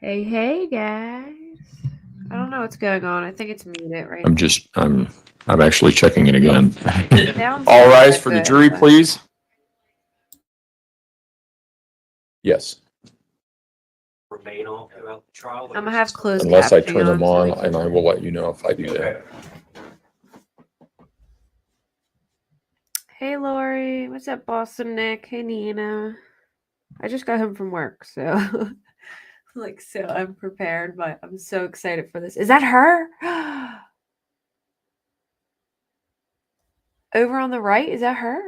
Hey, guys. I don't know what's going on. I think it's muted right I'm actually checking it again. now. All rise for the jury, please. Yes. Remain on throughout the trial. I'm gonna have closed Unless I captioning turn them so on, we can- and I will let you know if I do that. Hey, Lori. What's up, Boston Nick? Hey, Nina. I just got home from work, so so I'm prepared, but I'm so excited for this. Is that her? Over on the right, is that her?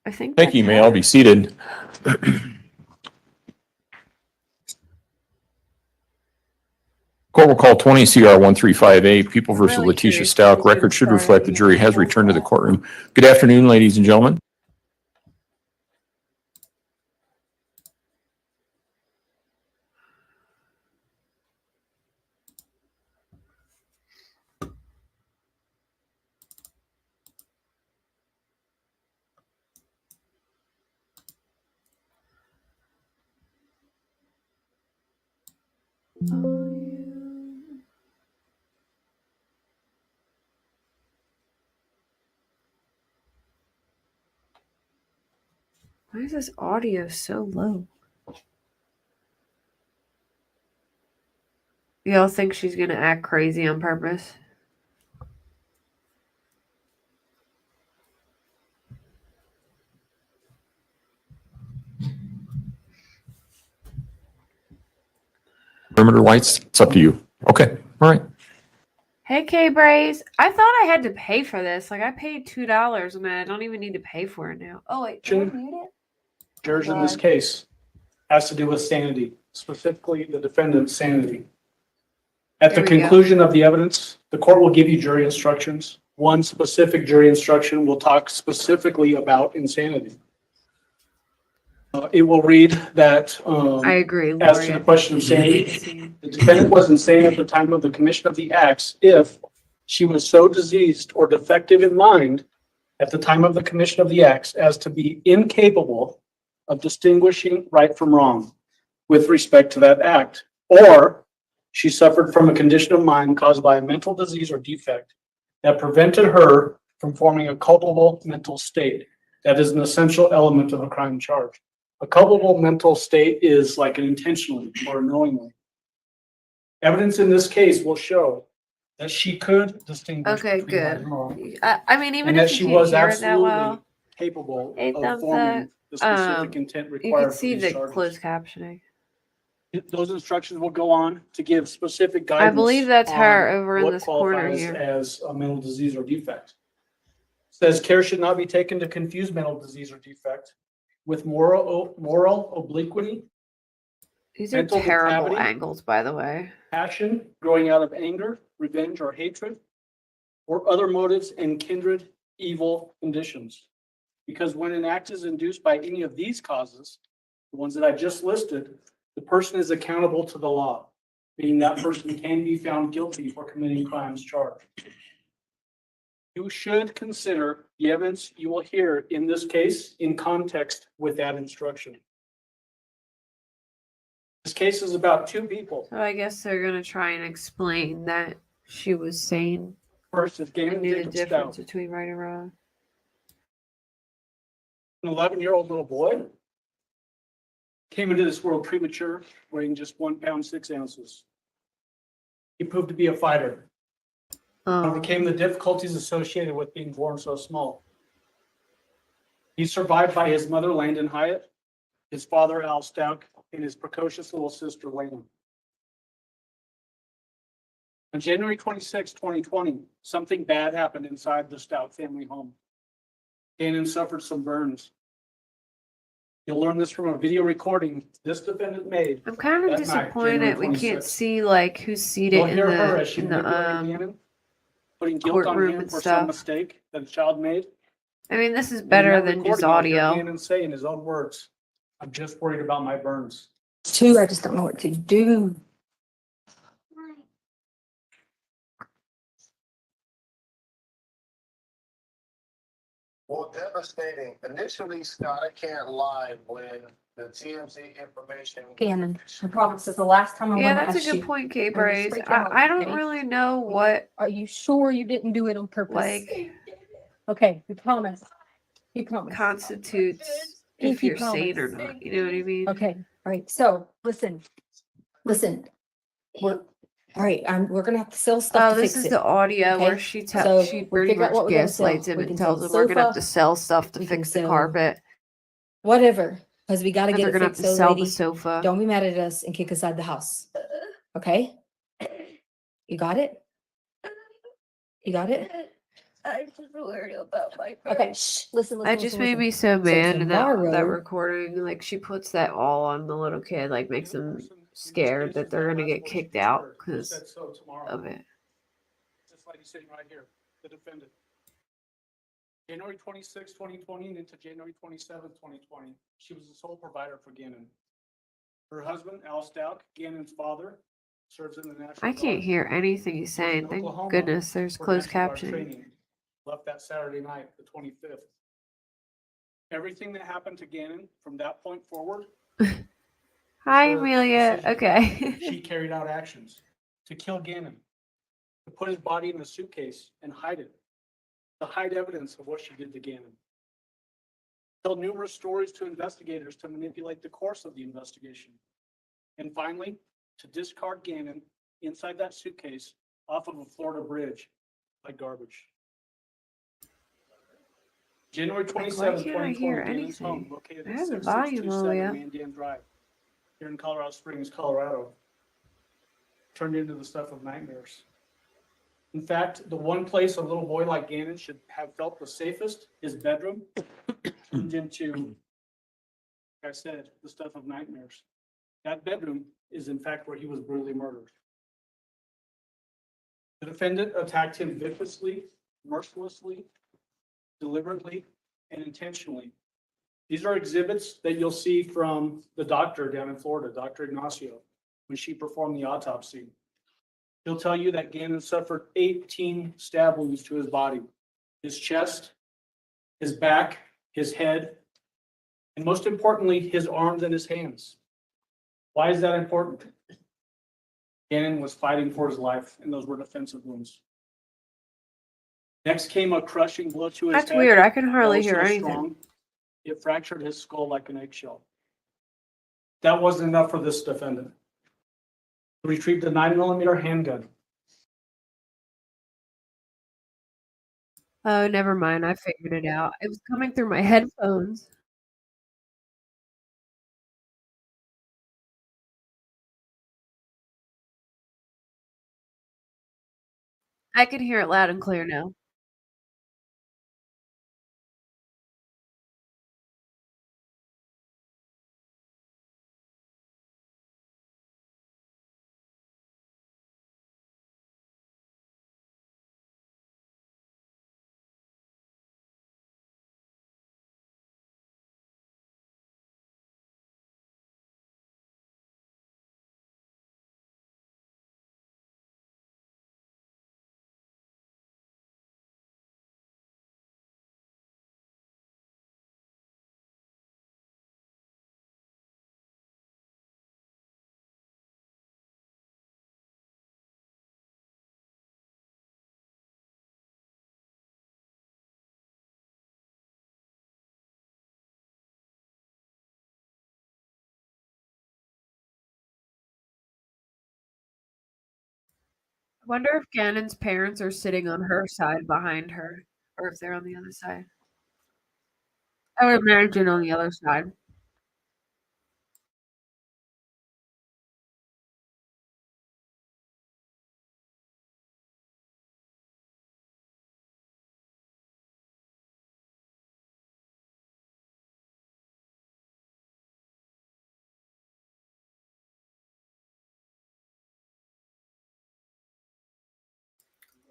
I think. Thank you, may all be seated. Court will call 20 CR 135A, People versus Really Letecia curious. Stauch. Record should reflect the jury has returned to the courtroom. Good afternoon, ladies and gentlemen. Why is this audio so low? Y'all think she's gonna act crazy on purpose? Perimeter lights, it's up to you. Okay, all right. Hey, K-Braze. I thought I had to pay for this. Like, I paid $2 and I don't even need to pay for it now. Oh, wait. Can I mute it? Jurors in this case has to do with sanity, specifically the defendant's sanity. At the conclusion of the evidence, the court will give you jury instructions. One specific jury instruction will talk specifically about insanity. It will read that I agree, Lori. as to the question of sanity, the defendant was insane at the time of the commission of the acts if she was so diseased or defective in mind at the time of the commission of the acts as to be incapable of distinguishing right from wrong with respect to that act, or she suffered from a condition of mind caused by a mental disease or defect that prevented her from forming a culpable mental state. That is an essential element of a crime charge. A culpable mental state is like an intentionally or knowingly. Evidence in this case will show that she could distinguish Okay, between right good. and wrong, I mean, even and if that you she can't was hear it that well, absolutely capable Hey, of thumbs forming up. the specific intent you required can for see these the charges. closed captioning. Those instructions will go on to give specific guidance. I believe that's her on over in what this corner qualifies here. as a mental disease or defect. Says care should not be taken to confuse mental disease or defect with moral obliquity, These are mental terrible depravity, angles, by the way. passion growing out of anger, revenge, or hatred, or other motives and kindred evil conditions. Because when an act is induced by any of these causes, the ones that I just listed, the person is accountable to the law, meaning that person can be found guilty for committing crimes charged. You should consider the evidence you will hear in this case in context with that instruction. This case is about two people. So I guess they're gonna try and explain that she was sane First is and Galen knew the Jacob difference Stauch, between right and wrong. an 11-year-old little boy, came into this world premature, weighing just 1 pound 6 ounces. He proved to be a fighter. Overcame the difficulties associated with being born so small. He's survived by his mother, Landon Hyatt, his father, Al Stauch, and his precocious little sister, Layla. On January 26, 2020, something bad happened inside the Stauch family home. Gannon suffered some burns. You'll learn this from a video recording this defendant made. I'm kind of That night, disappointed January we can't 26th. see like who's seated You'll in hear her as the she manipulated Gannon, putting guilt on courtroom him and for stuff. some mistake that a child made. I mean, this is And in better that than just recording, you'll hear audio. Gannon say in his own words, "I'm just worried about my burns." Two, I just don't know what to do. Well, devastating. Initially, Scott, I can't lie when the TMZ information. Gannon, I promise it's the last time I'm Yeah, gonna that's a ask good you. point, Kate I'm just Braze. freak out, I don't okay? really know what Are you sure you didn't do it on purpose? like Okay, we promise. You promise. constitutes if Pinky you're sane or promise. not. You know what I mean? Okay, all right, so listen. We're, all right, we're gonna have to sell stuff Oh, to this fix is it. the audio where okay? she So, she we'll pretty figure out much what we gotta sell. gaslights him We and can tells sell him we're gonna have sofa, to sell stuff to we can fix the sell carpet. Whatever, because we gotta Or get they're it gonna have fixed, to so sell the lady, sofa. don't be mad at us and kick us out of the house. Okay? You got it? You got it? I'm just worried about my Okay, shh, listen, That listen, just listen, made listen. me so mad in that tomorrow- recording. Like she puts that all on the little kid, like makes The other him person in this scared case that is they're gonna last get voice kicked you out heard, who because said so tomorrow. of it. This lady sitting right here, the defendant. January 26, 2020, and into January 27, 2020, she was the sole provider for Gannon. Her husband, Al Stauch, Gannon's father, serves in the National I Guard. can't hear anything he's saying. Thank Oklahoma goodness there's for closed National Guard captioning. training. Left that Saturday night, the 25th. Everything that happened to Gannon from that point forward, Hi, her Amelia. decision. Okay. she carried out actions to kill Gannon, to put his body in a suitcase and hide it, to hide evidence of what she did to Gannon. Told numerous stories to investigators to manipulate the course of the investigation. And finally, to discard Gannon inside that suitcase off of a Florida bridge like garbage. January why 27, can't I 2020, hear Gannon's home anything? located I at have the volume all the way 6627 up. Mandan Drive here in Colorado Springs, Colorado, turned into the stuff of nightmares. In fact, the one place a little boy like Gannon should have felt the safest, his bedroom, turned into, like I said, the stuff of nightmares. That bedroom is in fact where he was brutally murdered. The defendant attacked him viciously, mercilessly, deliberately, and intentionally. These are exhibits that you'll see from the doctor down in Florida, Dr. Ignacio, when she performed the autopsy. He'll tell you that Gannon suffered 18 stab wounds to his body, his chest, his back, his head, and most importantly, his arms and his hands. Why is that important? Gannon was fighting for his life, and those were defensive wounds. Next came a crushing blow to his head. That's weird. I can hardly That was hear so anything. strong, it fractured his skull like an eggshell. That wasn't enough for this defendant. He retrieved a 9mm handgun. Oh, never mind. I figured it out. It was coming through my headphones. I can hear it loud and clear now. I wonder if Gannon's parents are sitting on her side behind her, or if they're on the other side. I would imagine on the other side.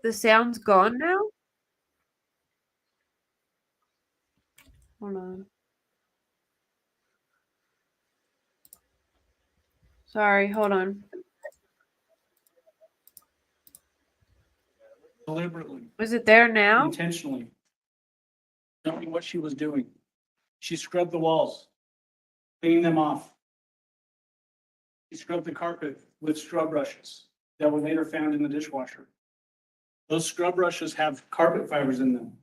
The sound's gone now? Hold on. Sorry, hold on. Deliberately, Is it there now? intentionally, knowing what she was doing. She scrubbed the walls, cleaning them off. She scrubbed the carpet with scrub brushes that were later found in the dishwasher. Those scrub brushes have carpet fibers in them.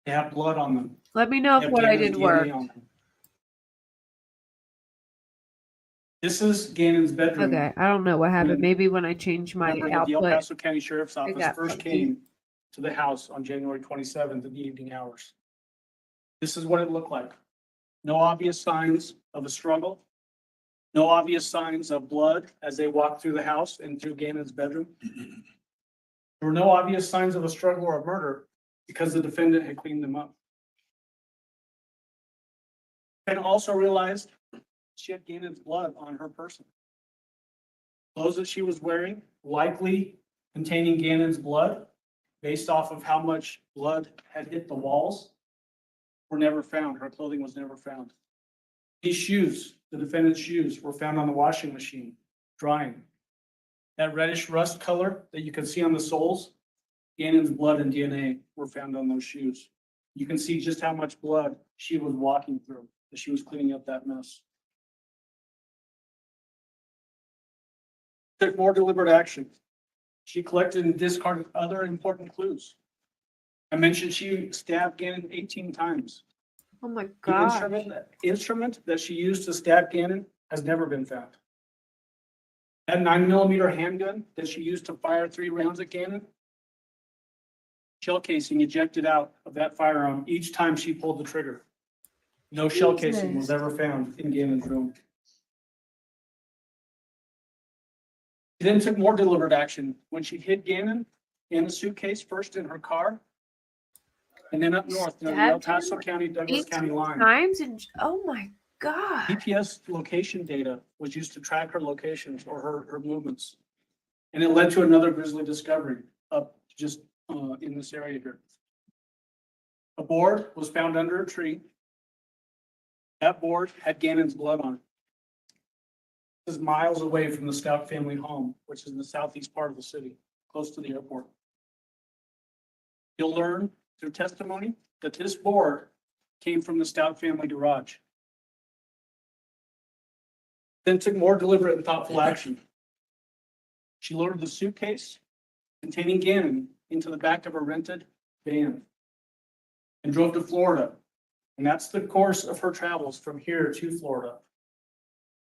They have blood on them. Let me know They if have what I Gannon's did DNA worked. on them. This is Gannon's bedroom. Okay, I don't know what happened. When Maybe when I changed my Member of the El output. Paso County Sheriff's Office got first funky. came to the house on January 27th in the evening hours. This is what it looked like. No obvious signs of a struggle. No obvious signs of blood as they walked through the house and through Gannon's bedroom. There were no obvious signs of a struggle or a murder because the defendant had cleaned them up. And also realized she had Gannon's blood on her person. Clothes that she was wearing likely containing Gannon's blood, based off of how much blood had hit the walls, were never found. Her clothing was never found. These shoes, the defendant's shoes, were found on the washing machine, drying. That reddish rust color that you can see on the soles, Gannon's blood and DNA were found on those shoes. You can see just how much blood she was walking through as she was cleaning up that mess. Took more deliberate action. She collected and discarded other important clues. I mentioned she stabbed Gannon 18 times. Oh my The god. instrument that she used to stab Gannon has never been found. That 9mm handgun that she used to fire 3 rounds at Gannon, shell casing ejected out of that firearm each time she pulled the trigger. No shell casing was Jesus. ever found in Gannon's room. She then took more deliberate action when she hid Gannon in a suitcase, first in her car, and then up north near the El Stabbed him Paso County, Douglas 18 County line. times and oh my god. GPS location data was used to track her locations or her movements. And it led to another grisly discovery up just in this area here. A board was found under a tree. That board had Gannon's blood on it. This is miles away from the Stauch family home, which is in the southeast part of the city, close to the airport. You'll learn through testimony that this board came from the Stauch family garage. Then took more deliberate and thoughtful action. She loaded the suitcase containing Gannon into the back of a rented van and drove to Florida. And that's the course of her travels from here to Florida.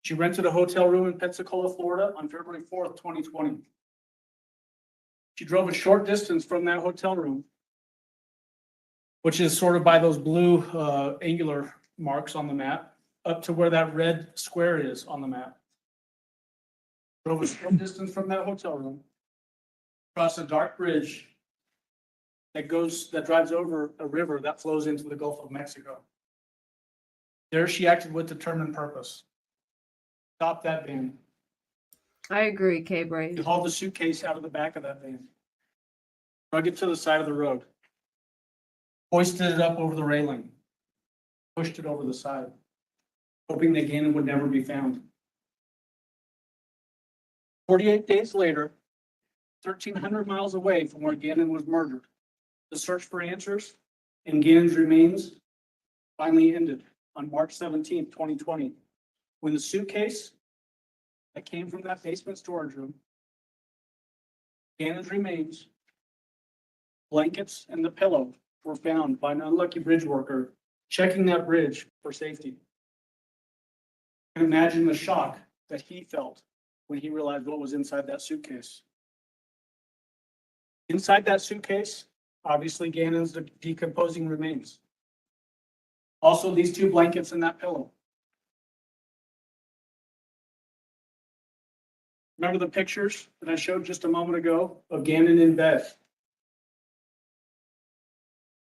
She rented a hotel room in Pensacola, Florida on February 4th, 2020. She drove a short distance from that hotel room, which is sort of by those blue angular marks on the map, up to where that red square is on the map. Drove a short distance from that hotel room, across a dark bridge that drives over a river that flows into the Gulf of Mexico. There she acted with determined purpose. Stopped that van. I agree, K She Brave. hauled the suitcase out of the back of that van. Drug it to the side of the road. Hoisted it up over the railing. Pushed it over the side, hoping that Gannon would never be found. 48 days later, 1,300 miles away from where Gannon was murdered, the search for answers and Gannon's remains finally ended on March 17th, 2020, when the suitcase that came from that basement storage room, Gannon's remains, blankets, and the pillow were found by an unlucky bridge worker checking that bridge for safety. And imagine the shock that he felt when he realized what was inside that suitcase. Inside that suitcase, obviously Gannon's decomposing remains. Also, these 2 blankets and that pillow. Remember the pictures that I showed just a moment ago of Gannon in bed?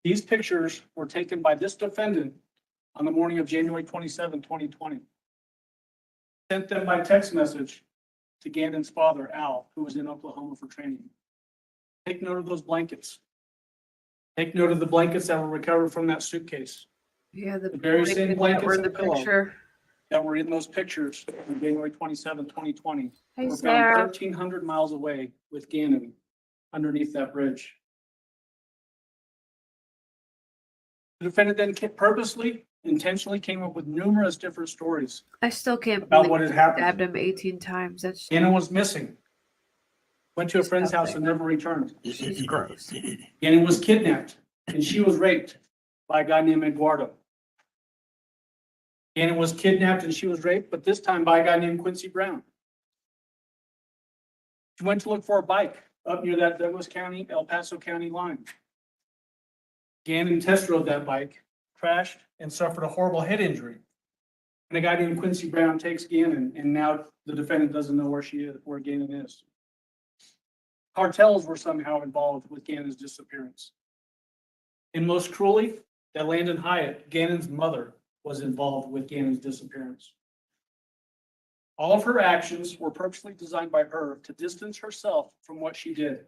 These pictures were taken by this defendant on the morning of January 27, 2020. Sent them by text message to Gannon's father, Al, who was in Oklahoma for training. Take note of those blankets. Take note of the blankets that were recovered from that suitcase Yeah, the The very same blankets that were blankets in the and pillow. picture. that were in those pictures on January 27, 2020. Hey, Were found Sarah. 1,300 miles away with Gannon underneath that bridge. The defendant then purposely, intentionally came up with numerous different stories. I still can't About believe what had she happened. stabbed him 18 times. That's Gannon was missing. Went to a friend's house Disgusting. and never returned. she's gross. Gannon was kidnapped and she was raped by a guy named Eduardo. Gannon was kidnapped and she was raped, but this time by a guy named Quincy Brown. She went to look for a bike up near that Douglas County, El Paso County line. Gannon test rode that bike, crashed, and suffered a horrible head injury. And a guy named Quincy Brown takes Gannon, and now the defendant doesn't know where she is, where Gannon is. Cartels were somehow involved with Gannon's disappearance. And most cruelly, that Landon Hyatt, Gannon's mother, was involved with Gannon's disappearance. All of her actions were purposely designed by her to distance herself from what she did.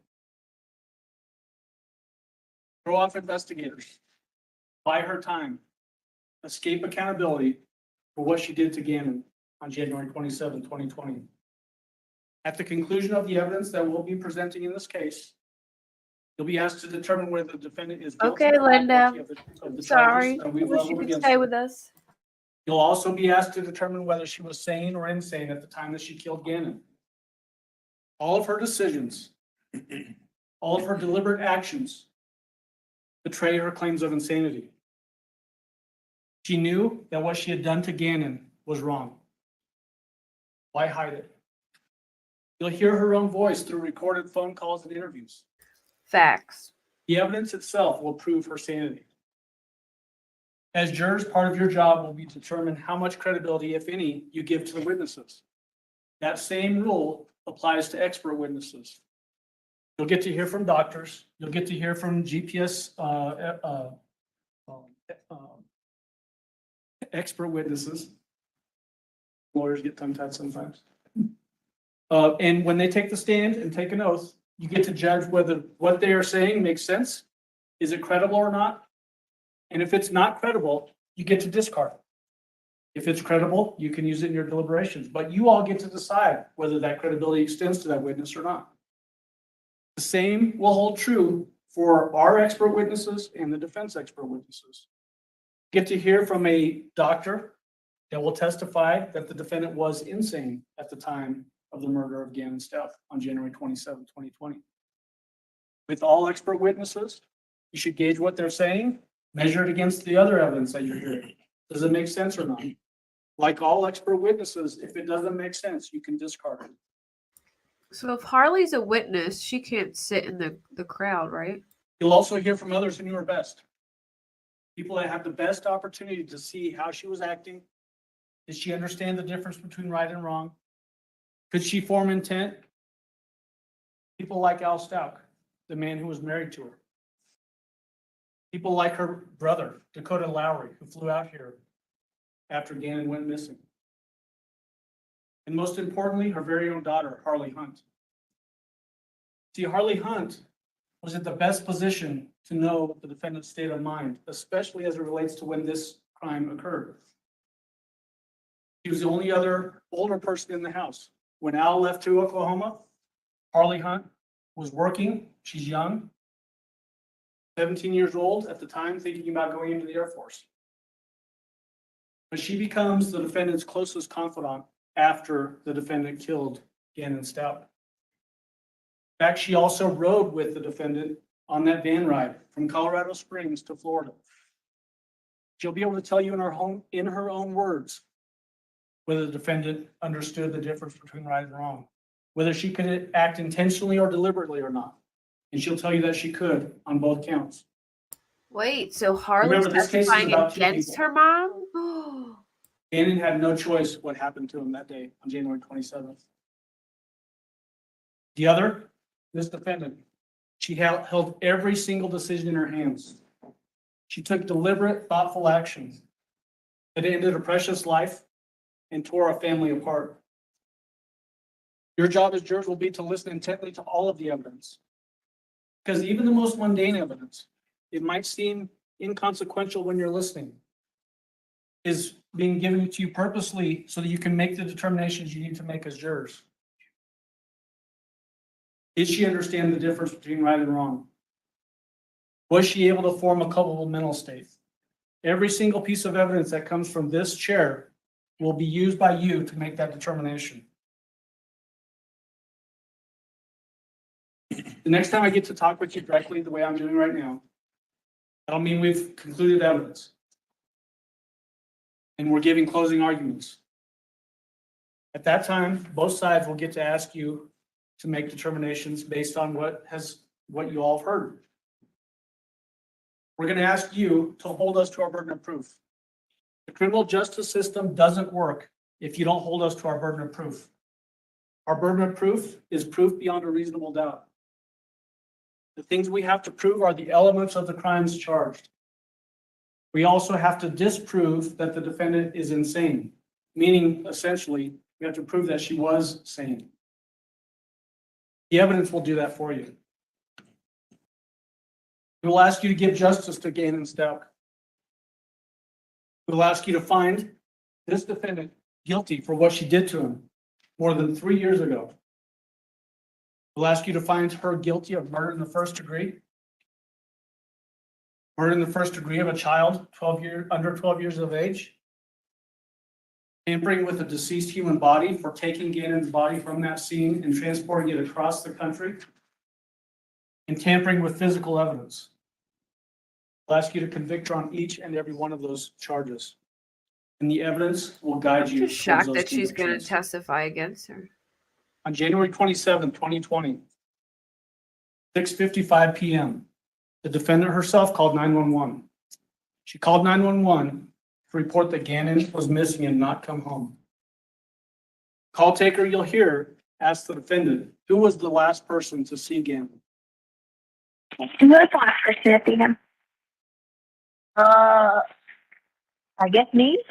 Throw off investigators, buy her time, escape accountability for what she did to Gannon on January 27, 2020. At the conclusion of the evidence that we'll be presenting in this case, you'll be asked to determine whether the defendant is guilty Okay, or not Linda. guilty of the Sorry. charges that I we've wish you leveled could against stay her. with us. You'll also be asked to determine whether she was sane or insane at the time that she killed Gannon. All of her decisions, all of her deliberate actions betray her claims of insanity. She knew that what she had done to Gannon was wrong. Why hide it? You'll hear her own voice through recorded phone calls and interviews. Facts. The evidence itself will prove her sanity. As jurors, part of your job will be to determine how much credibility, if any, you give to the witnesses. That same rule applies to expert witnesses. You'll get to hear from doctors. You'll get to hear from GPS expert witnesses. Lawyers get tongue-tied sometimes. And when they take the stand and take an oath, you get to judge whether what they are saying makes sense. Is it credible or not? And if it's not credible, you get to discard it. If it's credible, you can use it in your deliberations, but you all get to decide whether that credibility extends to that witness or not. The same will hold true for our expert witnesses and the defense expert witnesses. Get to hear from a doctor that will testify that the defendant was insane at the time of the murder of Gannon Stauch on January 27, 2020. With all expert witnesses, you should gauge what they're saying, measure it against the other evidence that you're hearing. Does it make sense or not? Like all expert witnesses, if it doesn't make sense, you can discard it. So if Harley's a witness, she can't sit in the crowd, right? You'll also hear from others who knew her best. People that have the best opportunity to see how she was acting. Did she understand the difference between right and wrong? Could she form intent? People like Al Stauch, the man who was married to her. People like her brother, Dakota Lowry, who flew out here after Gannon went missing. And most importantly, her very own daughter, Harley Hunt. See, Harley Hunt was in the best position to know the defendant's state of mind, especially as it relates to when this crime occurred. She was the only other older person in the house. When Al left to Oklahoma, Harley Hunt was working. She's young, 17 years old at the time, thinking about going into the Air Force. But she becomes the defendant's closest confidant after the defendant killed Gannon Stauch. In fact, she also rode with the defendant on that van ride from Colorado Springs to Florida. She'll be able to tell you in her own words whether the defendant understood the difference between right and wrong, whether she could act intentionally or deliberately or not. And she'll tell you that she could on both counts. Wait, so Harley's Remember, this case is testifying about two against people. her mom? Gannon had no choice what happened to him that day on January 27th. The other, this defendant, she held every single decision in her hands. She took deliberate, thoughtful action that ended a precious life and tore a family apart. Your job as jurors will be to listen intently to all of the evidence. Because even the most mundane evidence, it might seem inconsequential when you're listening, is being given to you purposely so that you can make the determinations you need to make as jurors. Did she understand the difference between right and wrong? Was she able to form a culpable mental state? Every single piece of evidence that comes from this chair will be used by you to make that determination. The next time I get to talk with you directly the way I'm doing right now, that'll mean we've concluded evidence. And we're giving closing arguments. At that time, both sides will get to ask you to make determinations based on what you all have heard. We're going to ask you to hold us to our burden of proof. The criminal justice system doesn't work if you don't hold us to our burden of proof. Our burden of proof is proof beyond a reasonable doubt. The things we have to prove are the elements of the crimes charged. We also have to disprove that the defendant is insane, meaning essentially we have to prove that she was sane. The evidence will do that for you. We will ask you to give justice to Gain and Stauch. We will ask you to find this defendant guilty for what she did to him more than 3 years ago. We'll ask you to find her guilty of murder in the first degree. Murder in the first degree of a child under 12 years of age. Tampering with a deceased human body for taking Gannon's body from that scene and transporting it across the country. And tampering with physical evidence. We'll ask you to convict her on each and every one of those charges. And the evidence will guide I'm you. just towards shocked those that she's going to convictions. testify against her. On January 27, 2020, 6:55 p.m., the defendant herself called 911. She called 911 to report that Gannon was missing and not come home. Call taker you'll hear ask the defendant, who was the last person to see Gannon? Who was the last person to see him? I guess me.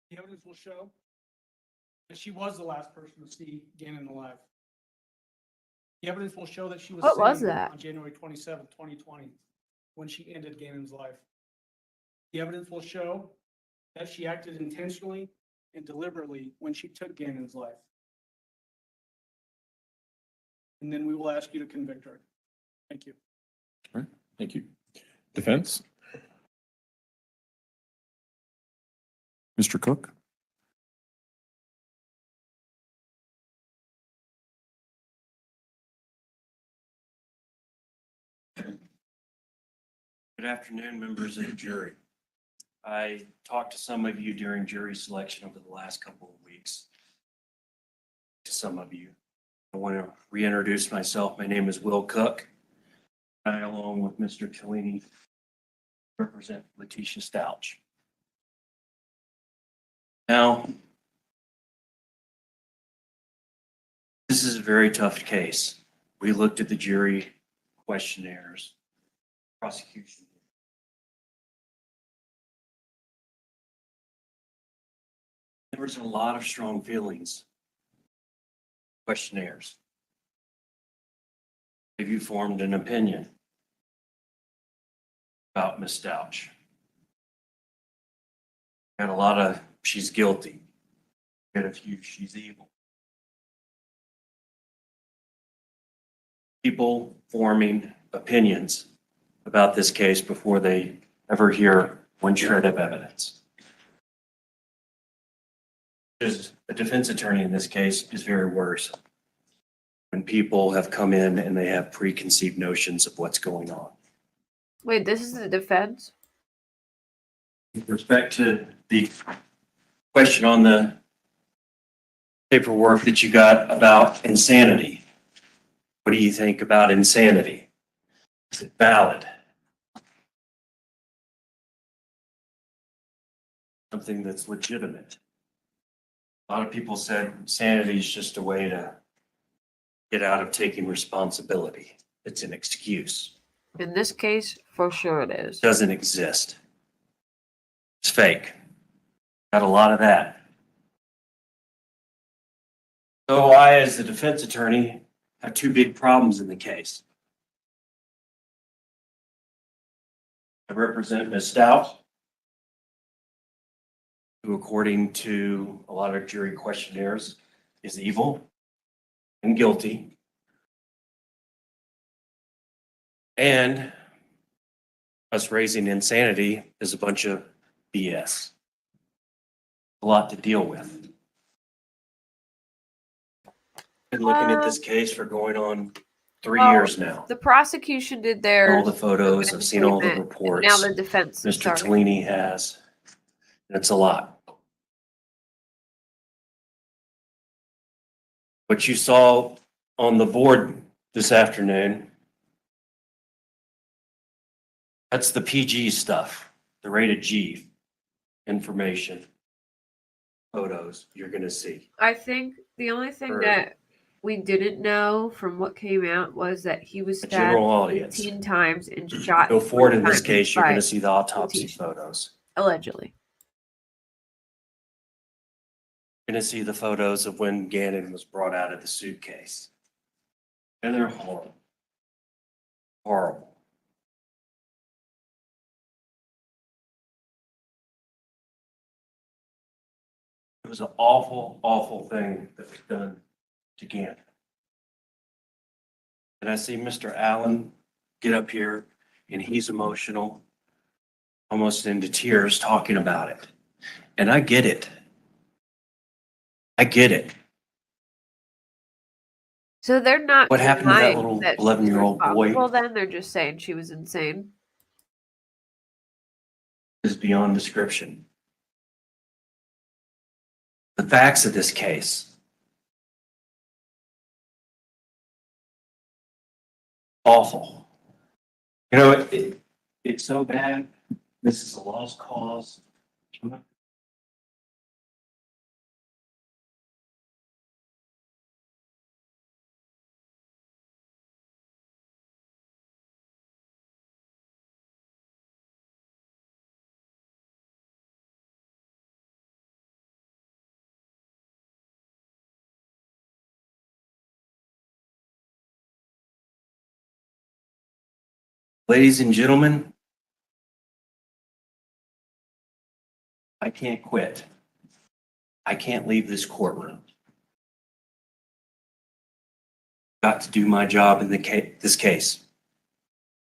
The evidence will show that she was the last person to see Gannon alive. The evidence will show that she was What was sane that? on January 27, 2020, when she ended Gannon's life. The evidence will show that she acted intentionally and deliberately when she took Gannon's life. And then we will ask you to convict her. Thank you. Thank you. Defense? Mr. Cook? Good afternoon, members of the jury. I talked to some of you during jury selection over the last couple of weeks. To some of you, I want to reintroduce myself. My name is Will Cook. I, along with Mr. Cellini, represent Letecia Stauch. Now, this is a very tough case. We looked at the jury questionnaires, prosecution. There was a lot of strong feelings. Questionnaires. Have you formed an opinion about Ms. Stauch? Got a lot of she's guilty. Got a few she's evil. People forming opinions about this case before they ever hear one shred of evidence. As a defense attorney in this case is very worrisome when people have come in and they have preconceived notions of what's going on. Wait, this is the defense? With respect to the question on the paperwork that you got about insanity, what do you think about insanity? Is it valid? Something that's legitimate. A lot of people said insanity is just a way to get out of taking responsibility. It's an excuse. In this case, for sure it is. It doesn't exist. It's fake. Got a lot of that. So I, as the defense attorney, have two big problems in the case. I represent Ms. Stauch, who according to a lot of jury questionnaires is evil and guilty. And us raising insanity is a bunch of BS. A lot to deal with. Been looking at this case for going on 3 years now. The prosecution did All their the photos, I've seen all the statement, and reports. now the defense is Mr. starting. Tellini has. And it's a lot. What you saw on the board this afternoon, that's the PG stuff, the rated G information, photos you're going to see. I think the only thing For that we didn't know from what came out was that he was the stabbed general audience. 18 times and shot. Go forward in 3 this times case, you're by- going to see the autopsy Letecia. photos. Allegedly. You're going to see the photos of when Gannon was brought out of the suitcase. And they're horrible. Horrible. It was an awful, awful thing that was done to Gannon. And I see Mr. Allen get up here and he's emotional, almost into tears talking about it. And I get it. I get it. So they're not. What happened to that denying little that she's 11-year-old boy? responsible then they're just saying she was insane. Is beyond description. The facts of this case. Awful. You know, it's so bad. This is a lost cause. Ladies and gentlemen, I can't quit. I can't leave this courtroom. Got to do my job in this case.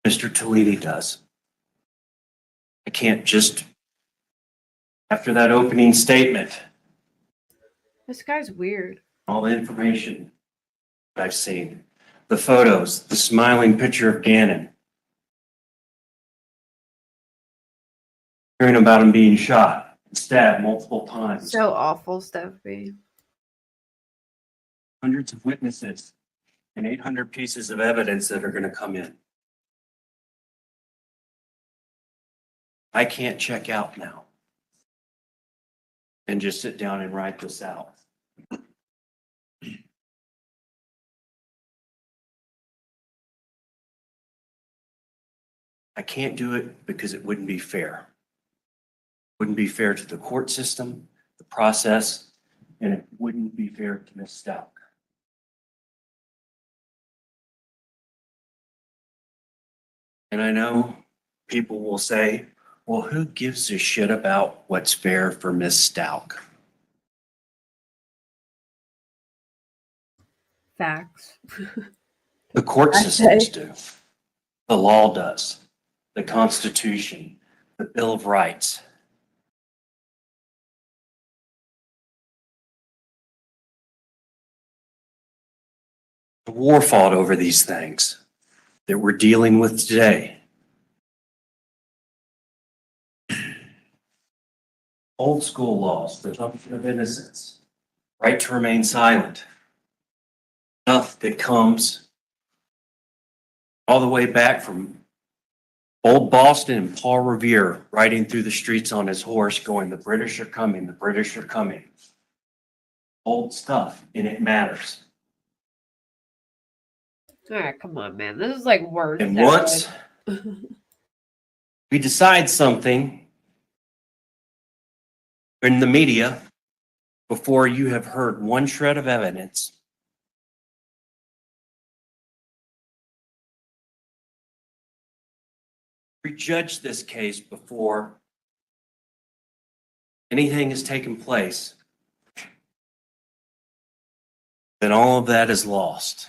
Mr. Tellini does. I can't just, after that opening statement, This guy's weird. all the information that I've seen, the photos, the smiling picture of Gannon, hearing about him being shot and stabbed multiple times. So awful, Stephanie. Hundreds of witnesses and 800 pieces of evidence that are going to come in. I can't check out now and just sit down and write this out. I can't do it because it wouldn't be fair. Wouldn't be fair to the court system, the process, and it wouldn't be fair to Ms. Stauch. And I know people will say, well, who gives a shit about what's fair for Ms. Stauch? Facts. The court I systems say. do. The law does. The Constitution, the Bill of Rights. The war fought over these things that we're dealing with today. Old school laws, presumption of innocence, right to remain silent. Stuff that comes all the way back from old Boston and Paul Revere riding through the streets on his horse going, the British are coming, the British are coming. Old stuff, and it matters. All right, come on, man. This is like words. And that once would- we decide something in the media, before you have heard one shred of evidence. Prejudge this case before anything has taken place, then all of that is lost.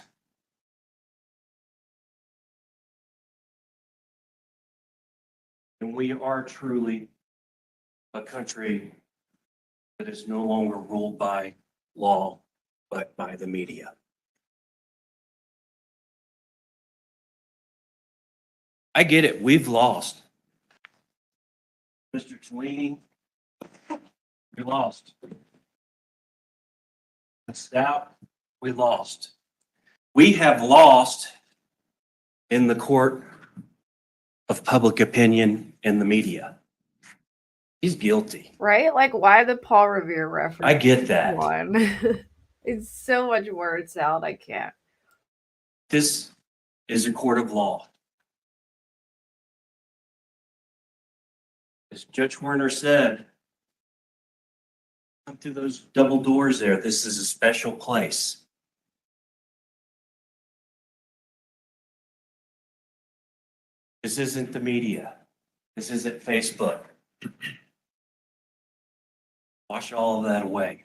And we are truly a country that is no longer ruled by law, but by the media. I get it. We've lost. Mr. Cellini, we lost. Stauch, we lost. We have lost in the court of public opinion in the media. He's guilty. Right? Like, why the Paul Revere reference? I get that. One. It's so much word salad. I can't. This is a court of law. As Judge Werner said, come through those double doors there. This is a special place. This isn't the media. This isn't Facebook. Wash all of that away.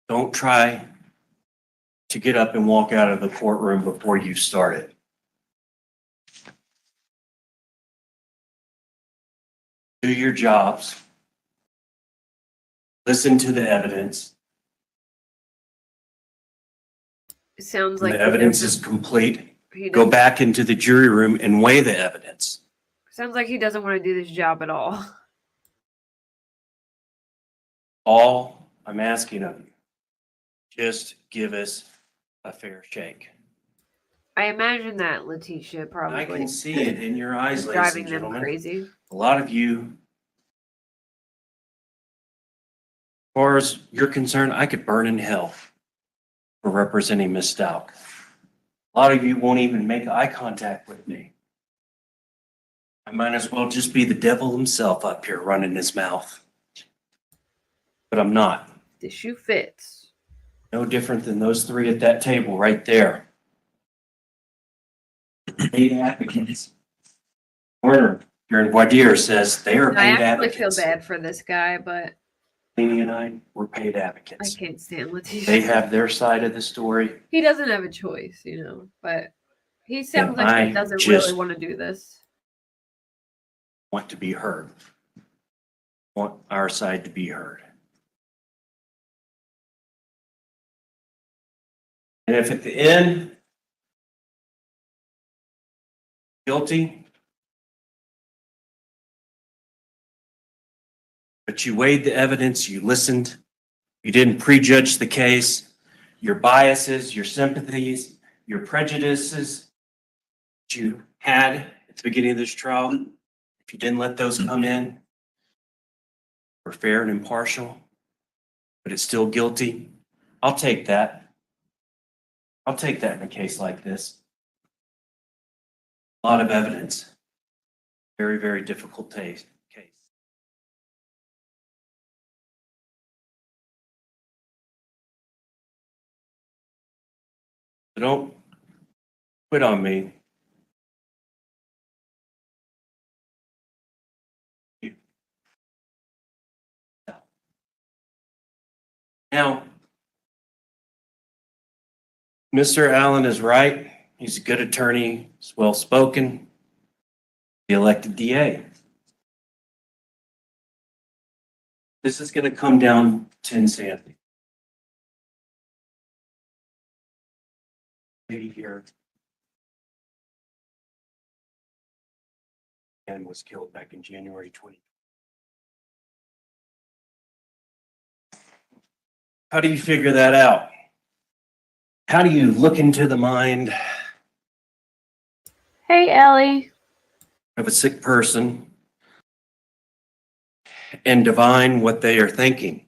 Don't try to get up and walk out of the courtroom before you started. Do your jobs. Listen to the evidence. It sounds When like the evidence is complete, he go doesn't- back into the jury room and weigh the evidence. Sounds like he doesn't want to do this job at all. All I'm asking of you, just give us a fair shake. I imagine that Letecia I probably can see it in your eyes, is ladies driving and them gentlemen. crazy. A lot of you, as far as you're concerned, I could burn in hell for representing Miss Stauch. A lot of you won't even make eye contact with me. I might as well just be the devil himself up here running his mouth. But I'm not. The shoe fits. No different than those three at that table right there. Paid advocates. Werner here in Guadir says they are I paid actually feel advocates. bad for this guy, but Letecia and I were paid I advocates. can't stand Letecia. They have their side of the story. He doesn't have a choice, you know, but he sounds And like I he doesn't just- really want to do this. Want to be heard. Want our side to be heard. And if at the end, guilty, but you weighed the evidence, you listened, you didn't prejudge the case, your biases, your sympathies, your prejudices that you had at the beginning of this trial, if you didn't let those come in, were fair and impartial, but it's still guilty, I'll take that. I'll take that in a case like this. A lot of evidence. Very, very difficult case. So don't quit on me. Now, Mr. Allen is right. He's a good attorney. He's well-spoken. He elected DA. This is going to come down to insanity. Lady here. And was killed back in January 20. How do you figure that out? How do you look into the mind Hey, Ellie. of a sick person and divine what they are thinking?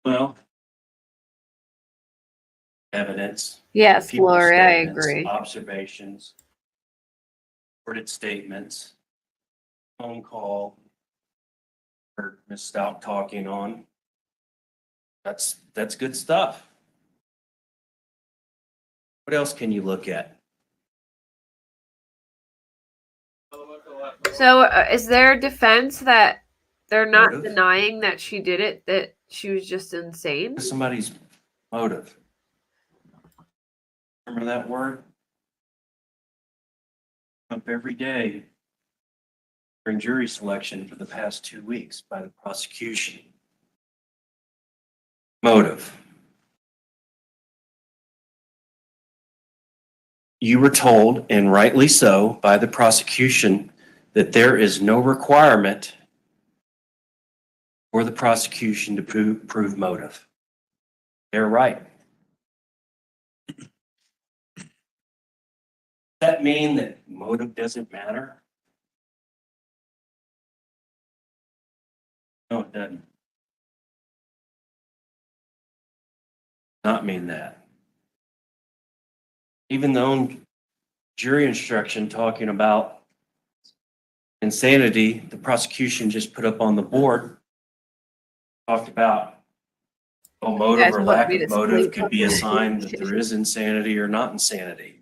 Well, evidence. Yes, people's Lori, I statements, agree. Observations. recorded statements, phone call, heard Ms. Stauch talking on. That's good stuff. What else can you look at? So is there a defense that they're not Motive? denying that she did it, that she was just insane? Somebody's motive. Remember that word? Up every day during jury selection for the past 2 weeks by the prosecution. Motive. You were told, and rightly so, by the prosecution that there is no requirement for the prosecution to prove motive. They're right. Does that mean that motive doesn't matter? No, it doesn't. Not mean that. Even though jury instruction talking about insanity, the prosecution just put up on the board, talked about motive guys or want lack me of to motive sleep. could be a sign that there is insanity or not insanity.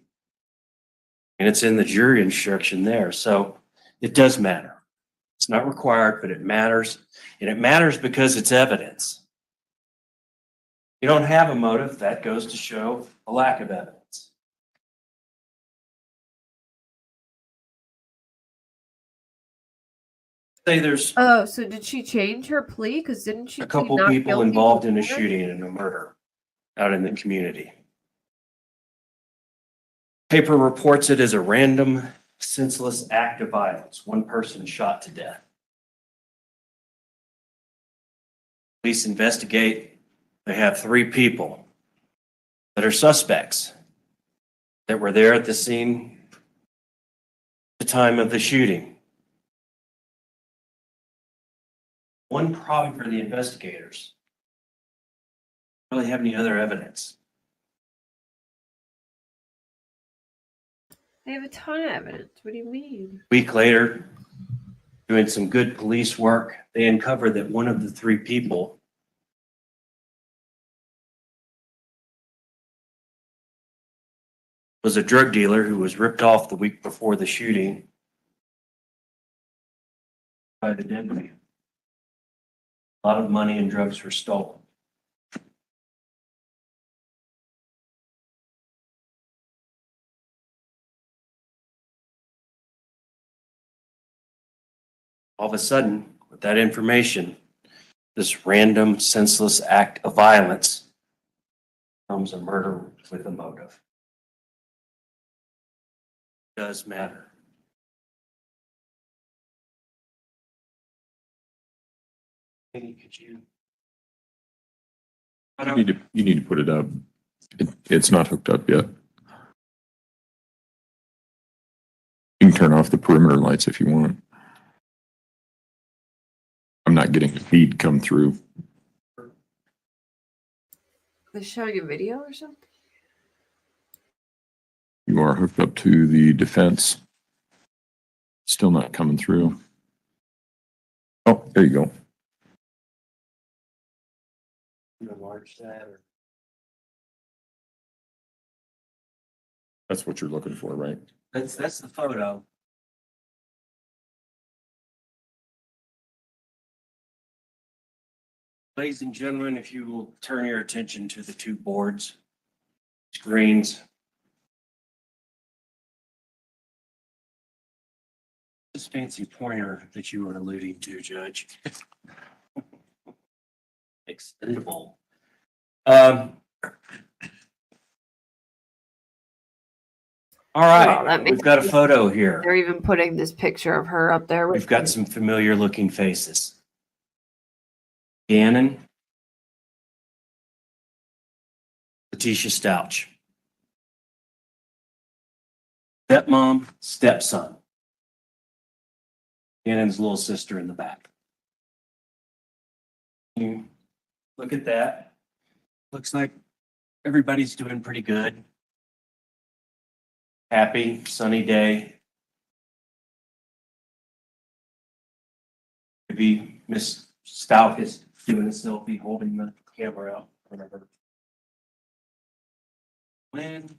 And it's in the jury instruction there. So it does matter. It's not required, but it matters. And it matters because it's evidence. You don't have a motive, that goes to show a lack of evidence. Say there's Oh, so did she change her plea? Because didn't she a plead couple not people guilty involved in a before? shooting and a murder out in the community. Paper reports it as a random, senseless act of violence. One person shot to death. Police investigate. They have 3 people that are suspects that were there at the scene at the time of the shooting. One problem for the investigators. Don't really have any other evidence. They have a ton of evidence. What do you mean? A week later, doing some good police work, they uncovered that one of the 3 people was a drug dealer who was ripped off the week before the shooting by the dead man. A lot of money and drugs were stolen. All of a sudden, with that information, this random, senseless act of violence becomes a murder with a motive. It does matter. Could you? You need to put it up. It's not hooked up yet. You can turn off the perimeter lights if you want. I'm not getting the feed come through. They're showing a video or something? You are hooked up to the defense. Still not coming through. Oh, there you go. Enlarge that or That's what you're looking for, right? that's the photo. Ladies and gentlemen, if you will turn your attention to the 2 boards, screens. This fancy pointer that you were alluding to, Judge. Extendable. All Well, that right, makes we've got a sense. photo here. They're even putting this picture of her up there. We've got some familiar looking faces. Gannon. Letecia Stauch. Stepmom, stepson. Gannon's little sister in the back. You look at that. Looks like everybody's doing pretty good. Happy, sunny day. maybe Miss Stauch is doing a selfie, holding the camera out, whatever. When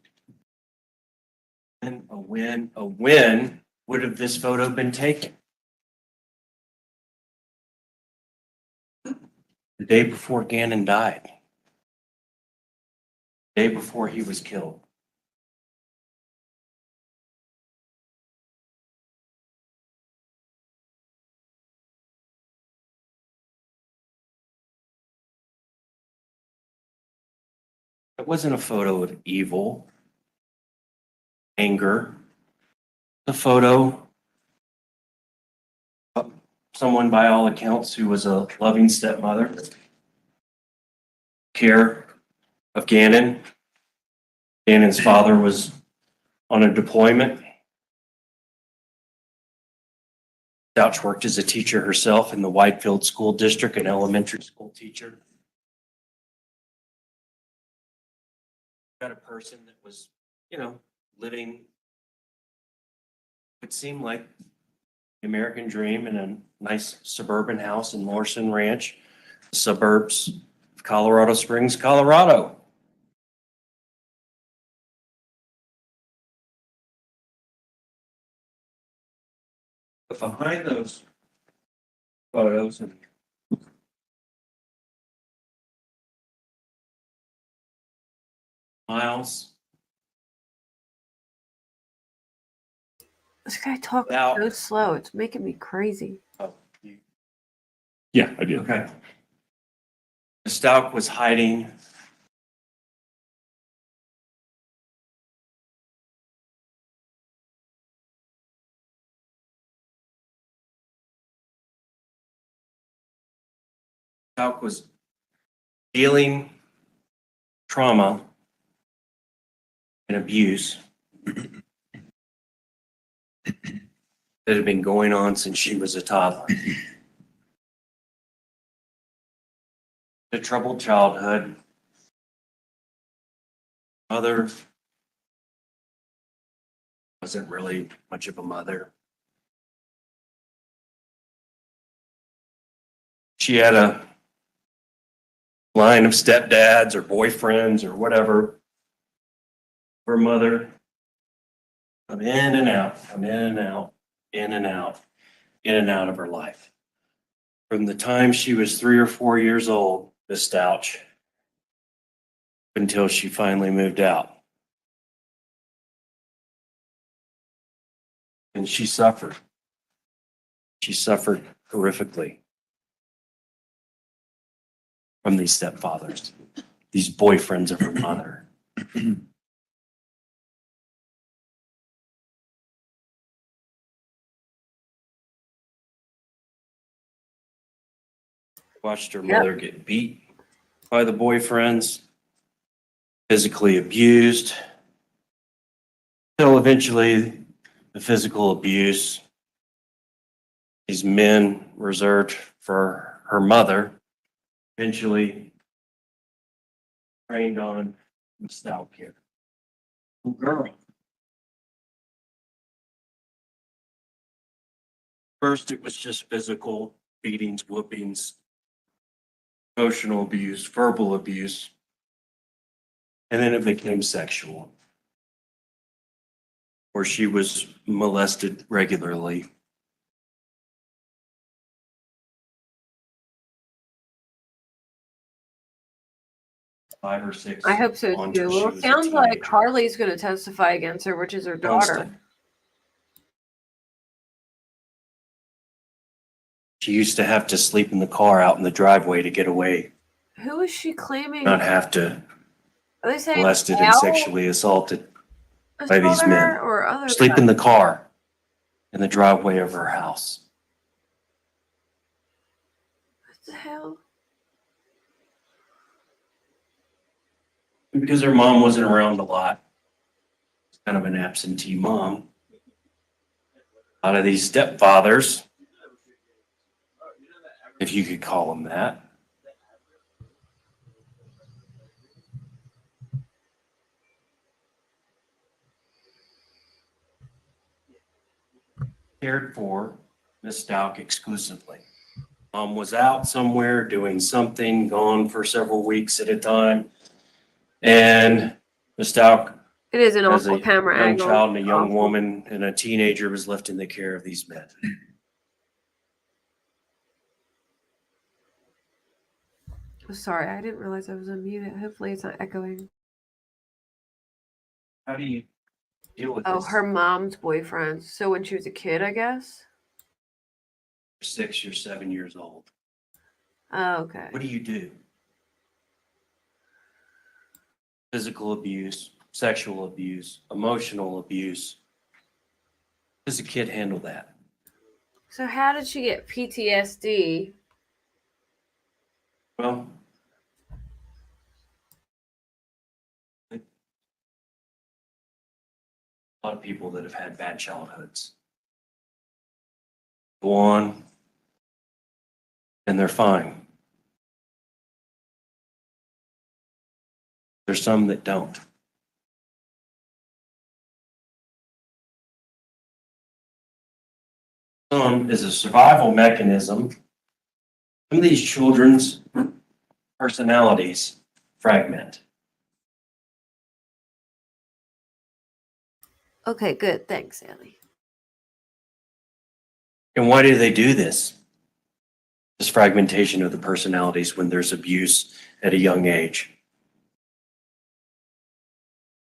would have this photo been taken? The day before Gannon died. The day before he was killed. It wasn't a photo of evil, anger. A photo of someone, by all accounts, who was a loving stepmother. Care of Gannon. Gannon's father was on a deployment. Stauch worked as a teacher herself in the Whitefield School District, an elementary school teacher. Got a person that was, living, it seemed like the American dream in a nice suburban house in Morrison Ranch, the suburbs of Colorado Springs, Colorado. But behind those photos and miles, This guy talks Wow. so slow. It's making me crazy. Yeah, I did. okay. Stauch was hiding. Stauch was dealing trauma and abuse that had been going on since she was a toddler. A troubled childhood. Mother wasn't really much of a mother. She had a line of stepdads or boyfriends or whatever. Her mother come in and out, come in and out, in and out, in and out of her life. From the time she was 3 or 4 years old, Miss Stauch, until she finally moved out. And she suffered. She suffered horrifically from these stepfathers, these boyfriends of her mother. Watched her mother get beat by the boyfriends, physically abused, till eventually the physical abuse, these men reserved for her mother, eventually trained on Stauch here. Girl. First, it was just physical beatings, whoopings, emotional abuse, verbal abuse, and then it became sexual, where she was molested regularly. Five or six. I hope so until too. she Well, it was a sounds like teenager. Harley's going to testify against her, which is her daughter. Constant. She used to have to sleep in the car out in the driveway to get away, Who is she claiming? not have to Are they saying molested and Al sexually assaulted by these assaulted her men. or other Sleep guys? in the car in the driveway of her house. What the hell? Because her mom wasn't around a lot. Kind of an absentee mom. A lot of these stepfathers, if you could call them that, cared for Miss Stauch exclusively. Mom was out somewhere doing something, gone for several weeks at a time. And Ms. Stauch, It is an as awful a camera young angle. child and a young Awful. woman and a teenager, was left in the care of these men. Sorry, I didn't realize I was unmuted. Hopefully it's not echoing. How do you deal with Oh, this? her mom's boyfriend. So when she was a kid, I guess. 6 or 7 years old. Oh, okay. What do you do? Physical abuse, sexual abuse, emotional abuse. How does a kid handle that? So how did she get PTSD? Well, a lot of people that have had bad childhoods go on and they're fine. There's some that don't. Some is a survival mechanism. Some of these children's personalities fragment. Okay, good. Thanks, Ellie. And why do they do this? This fragmentation of the personalities when there's abuse at a young age.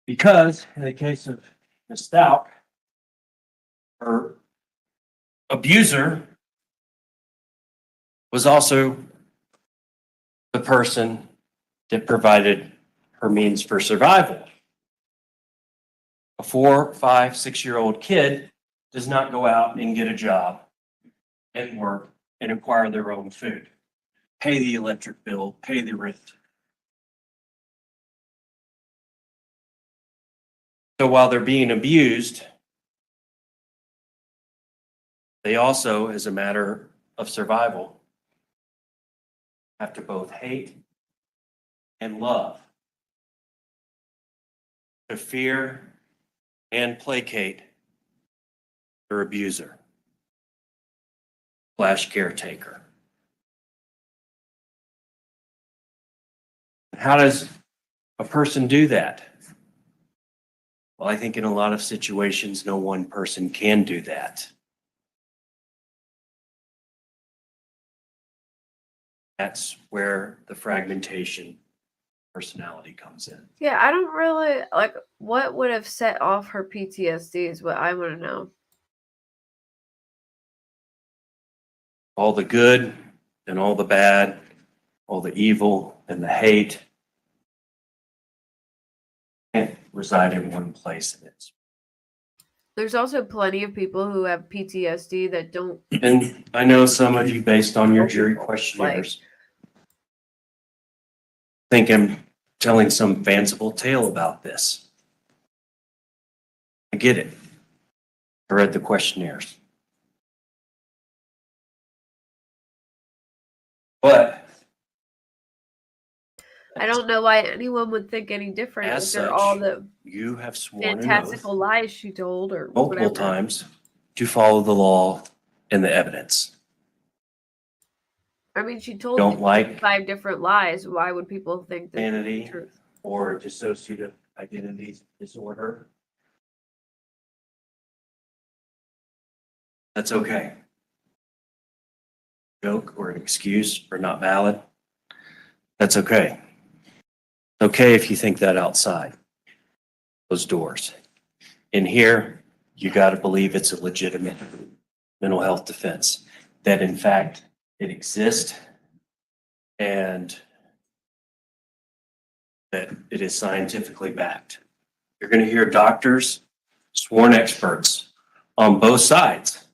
Because in the case of Ms. Stauch, her abuser was also the person that provided her means for survival. A 4, 5, 6-year-old kid does not go out and get a job and work and acquire their own food, pay the electric bill, pay the rent. So while they're being abused, they also, as a matter of survival, have to both hate and love, to fear and placate their abuser / caretaker. How does a person do that? Well, I think in a lot of situations, no one person can do that. That's where the fragmentation personality comes in. Yeah, I don't really like what would have set off her PTSD is what I want to know. All the good and all the bad, all the evil and the hate can't reside in one place. There's also plenty of people who have PTSD that don't. And I know some of you, based on your jury questionnaires, think I'm telling some fanciful tale about this. I get it. I read the questionnaires. But I don't know why anyone would think any different as after such, all the you have sworn an oath fantastical lies she told or multiple whatever. times to follow the law and the evidence. I mean, she told Don't like 5 different lies. Why would people think that the insanity truth? or dissociative identity disorder. That's okay. Joke or an excuse or not valid. That's okay. It's okay if you think that outside those doors. In here, you got to believe it's a legitimate mental health defense, that in fact it exists and that it is scientifically backed. You're going to hear doctors, sworn experts on both sides.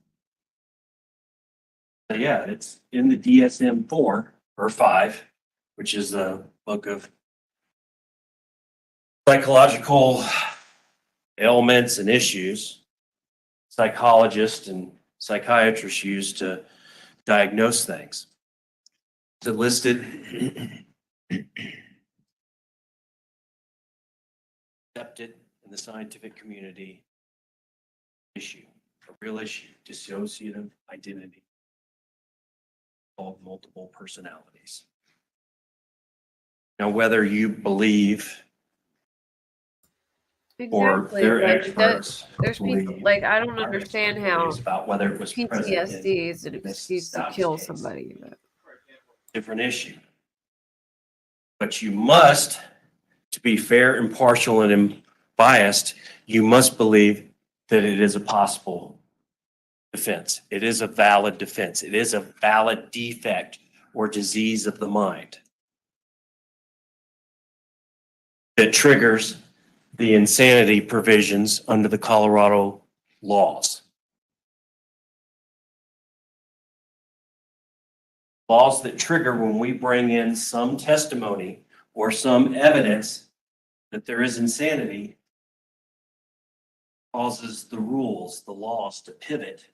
So yeah, it's in the DSM-4 or 5, which is the book of psychological ailments and issues psychologists and psychiatrists use to diagnose things. It's listed, accepted in the scientific community issue, a real issue, dissociative identity called multiple personalities. Now, whether you believe or Exactly. their Like experts there's people believe, like I don't our understand expert how believes about whether it was present in PTSD is an this excuse to Stauch kill case. somebody. But Different issue. But you must, to be fair, impartial, and unbiased, you must believe that it is a possible defense. It is a valid defense. It is a valid defect or disease of the mind that triggers the insanity provisions under the Colorado laws. Laws that trigger when we bring in some testimony or some evidence that there is insanity causes the rules, the laws to pivot.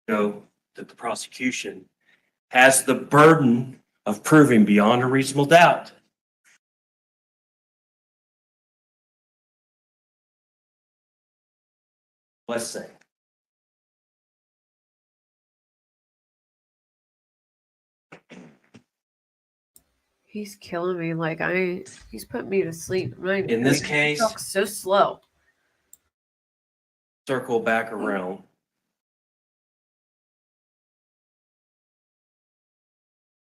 So that the prosecution has the burden of proving beyond a reasonable doubt. Let's say. he's killing me. Like he's putting me to sleep. In this case, he talks so slow. Circle back around.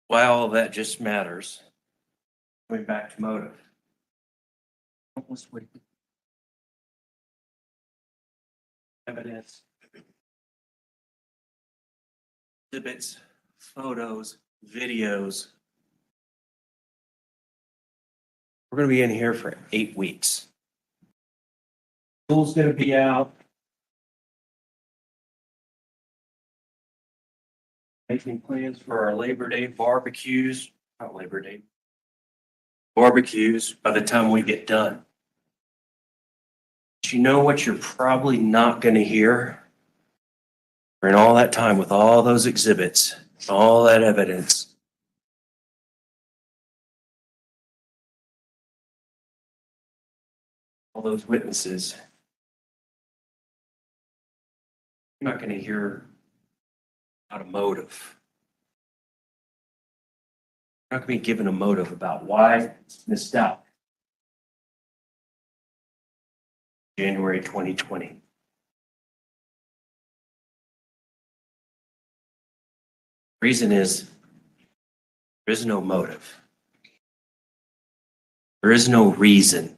Why all of that just matters. Going back to motive. Evidence, exhibits, photos, videos. We're going to be in here for 8 weeks. School's going to be out. Making plans for our Labor Day barbecues, not Labor Day, barbecues by the time we get done. But you know what you're probably not going to hear? In all that time with all those exhibits, all that evidence. All those witnesses. You're not going to hear about a motive. You're not going to be given a motive about why it's missed out. January 2020. Reason is there is no motive. There is no reason.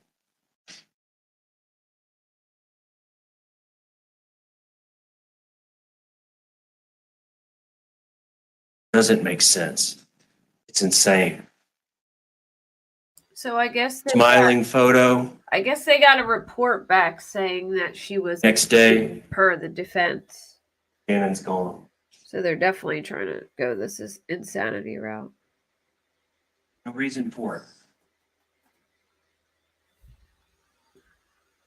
Doesn't make sense. It's insane. So I guess Smiling photo. I guess they got a report back saying that she was Next day, per the defense. Shannon's gone. So they're definitely trying to go this is insanity route. No reason for it.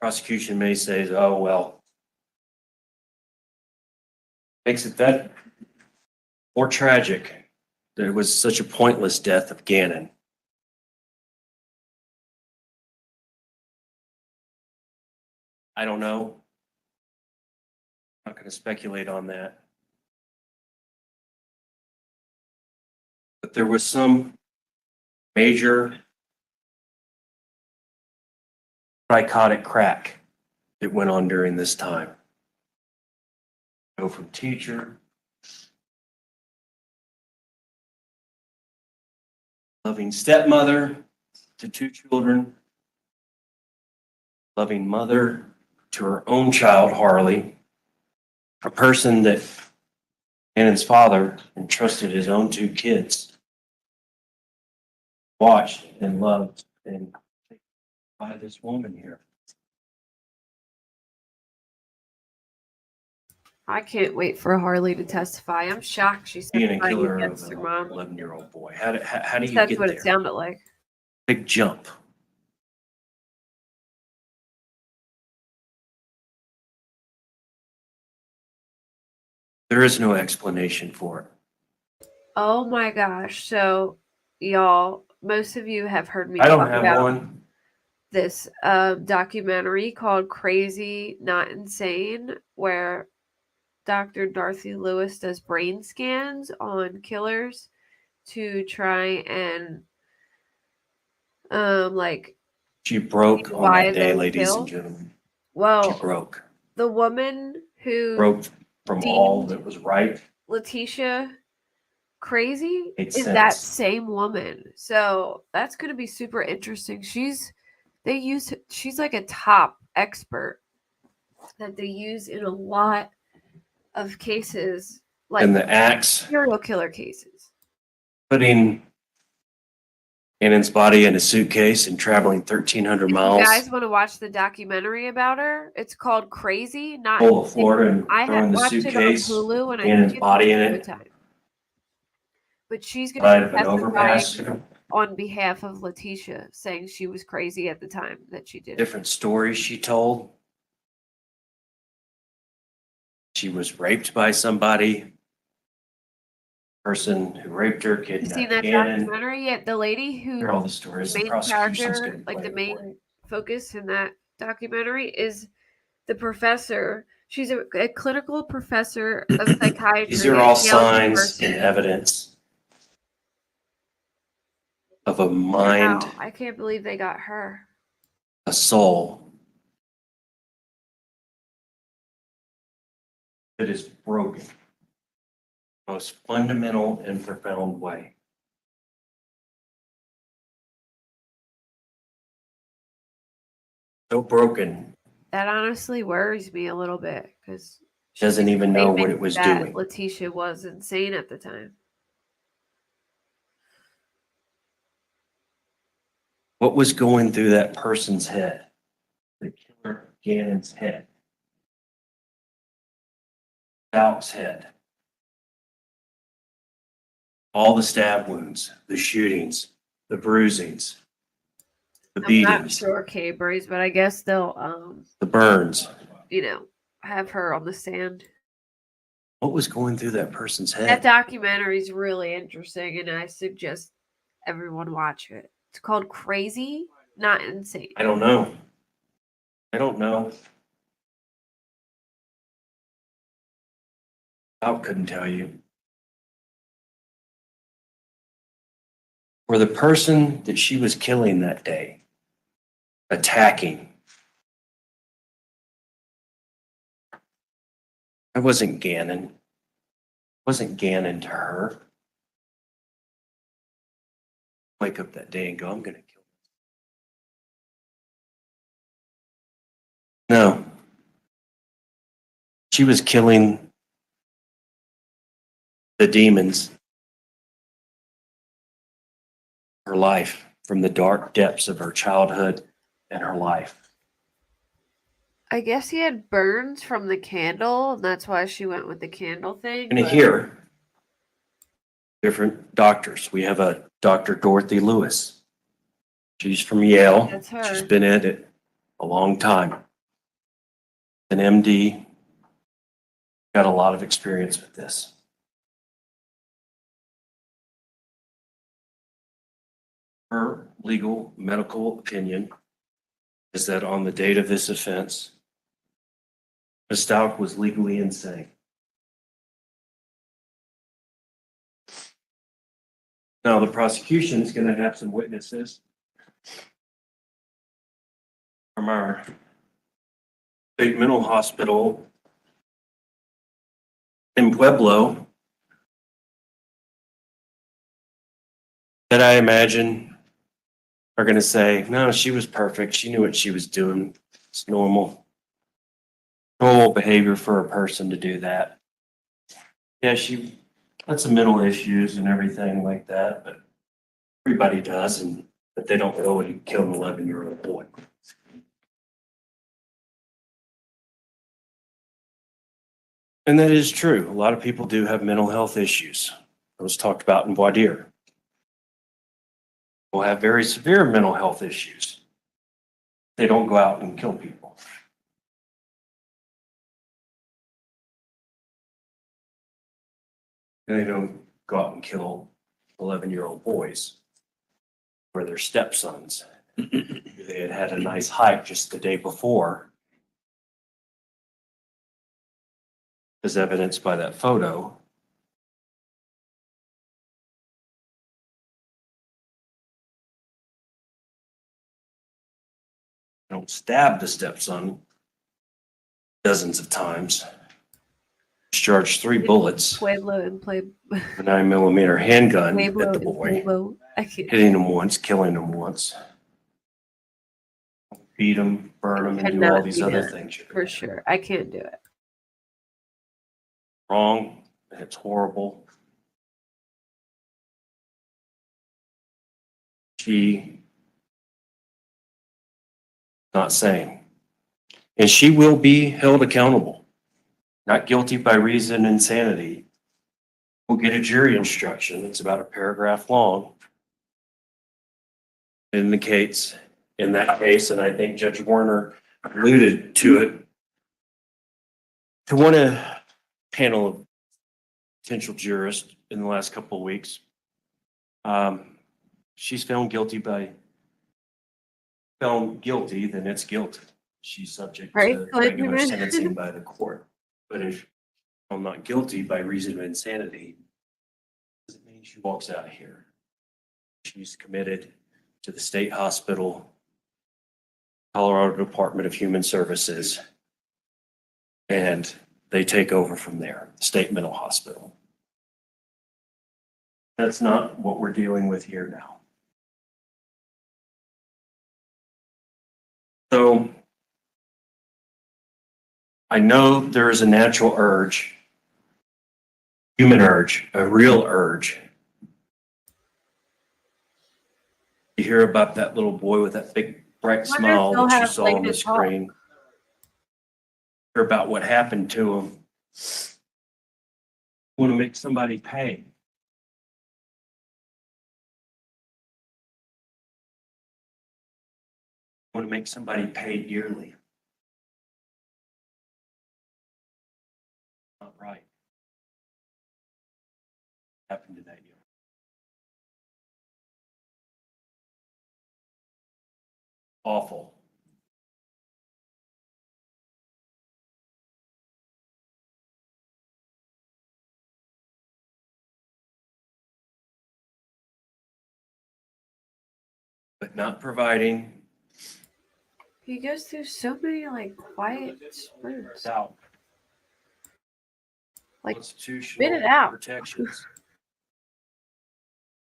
Prosecution may say, oh, well. Makes it that more tragic that it was such a pointless death of Gannon. I don't know. I'm not going to speculate on that. But there was some major psychotic crack that went on during this time. Go from teacher, loving stepmother to 2 children, loving mother to her own child, Harley, a person that Annan's father entrusted his own 2 kids, watched and loved and by this woman here. I can't wait for Harley to testify. I'm shocked she said Being a killer of against an her mom. 11-year-old boy. How do you That's get what there? it sounded like. Big jump. There is no explanation for it. Oh my gosh. So y'all, most of you have heard me I don't talk have about one. this documentary called Crazy Not Insane, where Dr. Dorothy Lewis does brain scans on killers to try and like She broke on why that day, they ladies and kill. gentlemen. She Well, broke. the woman who Broke from all deemed that was right. Letecia crazy Makes is that sense. same woman. So that's going to be super interesting. She's like a top expert that they use in a lot of cases, like And the axe serial killer cases. putting Annan's body in a suitcase and traveling 1,300 If you miles guys want to watch the documentary about her, it's called Crazy. Not full of Florida and I throwing had the watched it on suitcase, Hulu and I Annan's think it's body in on it, Showtime. But she's going side to of be an testifying overpass. on behalf of Letecia, saying she was crazy at the time that she did it. Different stories she told. She was raped by somebody. Person who raped her, You seen kidnapped that Annan. documentary yet? The lady who Hear all the stories. the The main prosecution's character, going to like play the it for you. main focus in that documentary is the professor. She's a clinical professor of psychiatry. These are all at Yale signs and University. evidence of a mind, Wow, I can't believe they got her. a soul that is broken. Most fundamental and profound way. So broken, That honestly worries me a little bit because doesn't even know what it was that doing. Letecia was insane at the time. What was going through that person's head? The killer Gannon's head. Stauch's head. All the stab wounds, the shootings, the bruisings, the I'm not beatings, sure, K-Brace, but I guess they'll the burns. have her on the stand. What was going through that person's That head? documentary is really interesting, and I suggest everyone watch it. It's called Crazy, Not Insane. I don't know. I don't know. I couldn't tell you. For the person that she was killing that day, attacking, I wasn't Gannon. Wasn't Gannon to her. Wake up that day and go, I'm going to kill him. No. She was killing the demons. Her life from the dark depths of her childhood and her life. I guess he had burns from the candle, and that's why she went with the candle thing. And here, different doctors. We have a Dr. Dorothy Lewis. She's from Yale. That's her. She's been at it a long time. An MD. Got a lot of experience with this. Her legal medical opinion is that on the date of this offense, Ms. Stauch was legally insane. Now, the prosecution is going to have some witnesses from our state mental hospital in Pueblo that I imagine are going to say, no, she was perfect. She knew what she was doing. It's normal behavior for a person to do that. Yeah, she had some mental issues and everything like that, but everybody does, but they don't know he killed an 11-year-old boy. And that is true. A lot of people do have mental health issues. It was talked about in Voir dire. Will have very severe mental health issues. They don't go out and kill people. And they don't go out and kill 11-year-old boys or their stepsons. They had had a nice hike just the day before. as evidenced by that photo. Don't stab the stepson dozens of times. Discharged 3 bullets, Pueblo and play a 9mm handgun Pueblo at the and boy, Pueblo. I can't. hitting him once, killing him once. Beat him, burn him, and do all Cannot these do other that, things. for sure. I can't do it. Wrong, and it's horrible. She not saying. And she will be held accountable. Not guilty by reason and insanity. We'll get a jury instruction. It's about a paragraph long. It indicates in that case, and I think Judge Warner alluded to it, to want a panel of potential jurists in the last couple of weeks. She's found guilty, then it's guilty. She's subject Right, to Clayton? regular sentencing by the court. But if I'm not guilty by reason of insanity, doesn't mean she walks out of here. She's committed to the state hospital, Colorado Department of Human Services, and they take over from there, state mental hospital. That's not what we're dealing with here now. So I know there is a natural urge, human urge, a real urge. You hear about that little boy with that big bright Wonder if smile they'll that you have saw on the Late Talk. screen. Hear about what happened to him. Want to make somebody pay. Want to make somebody pay dearly. Not right. Happened to that young. Awful. But not providing He goes through so many like quiet spurts. without Like, constitutional spit it out. protections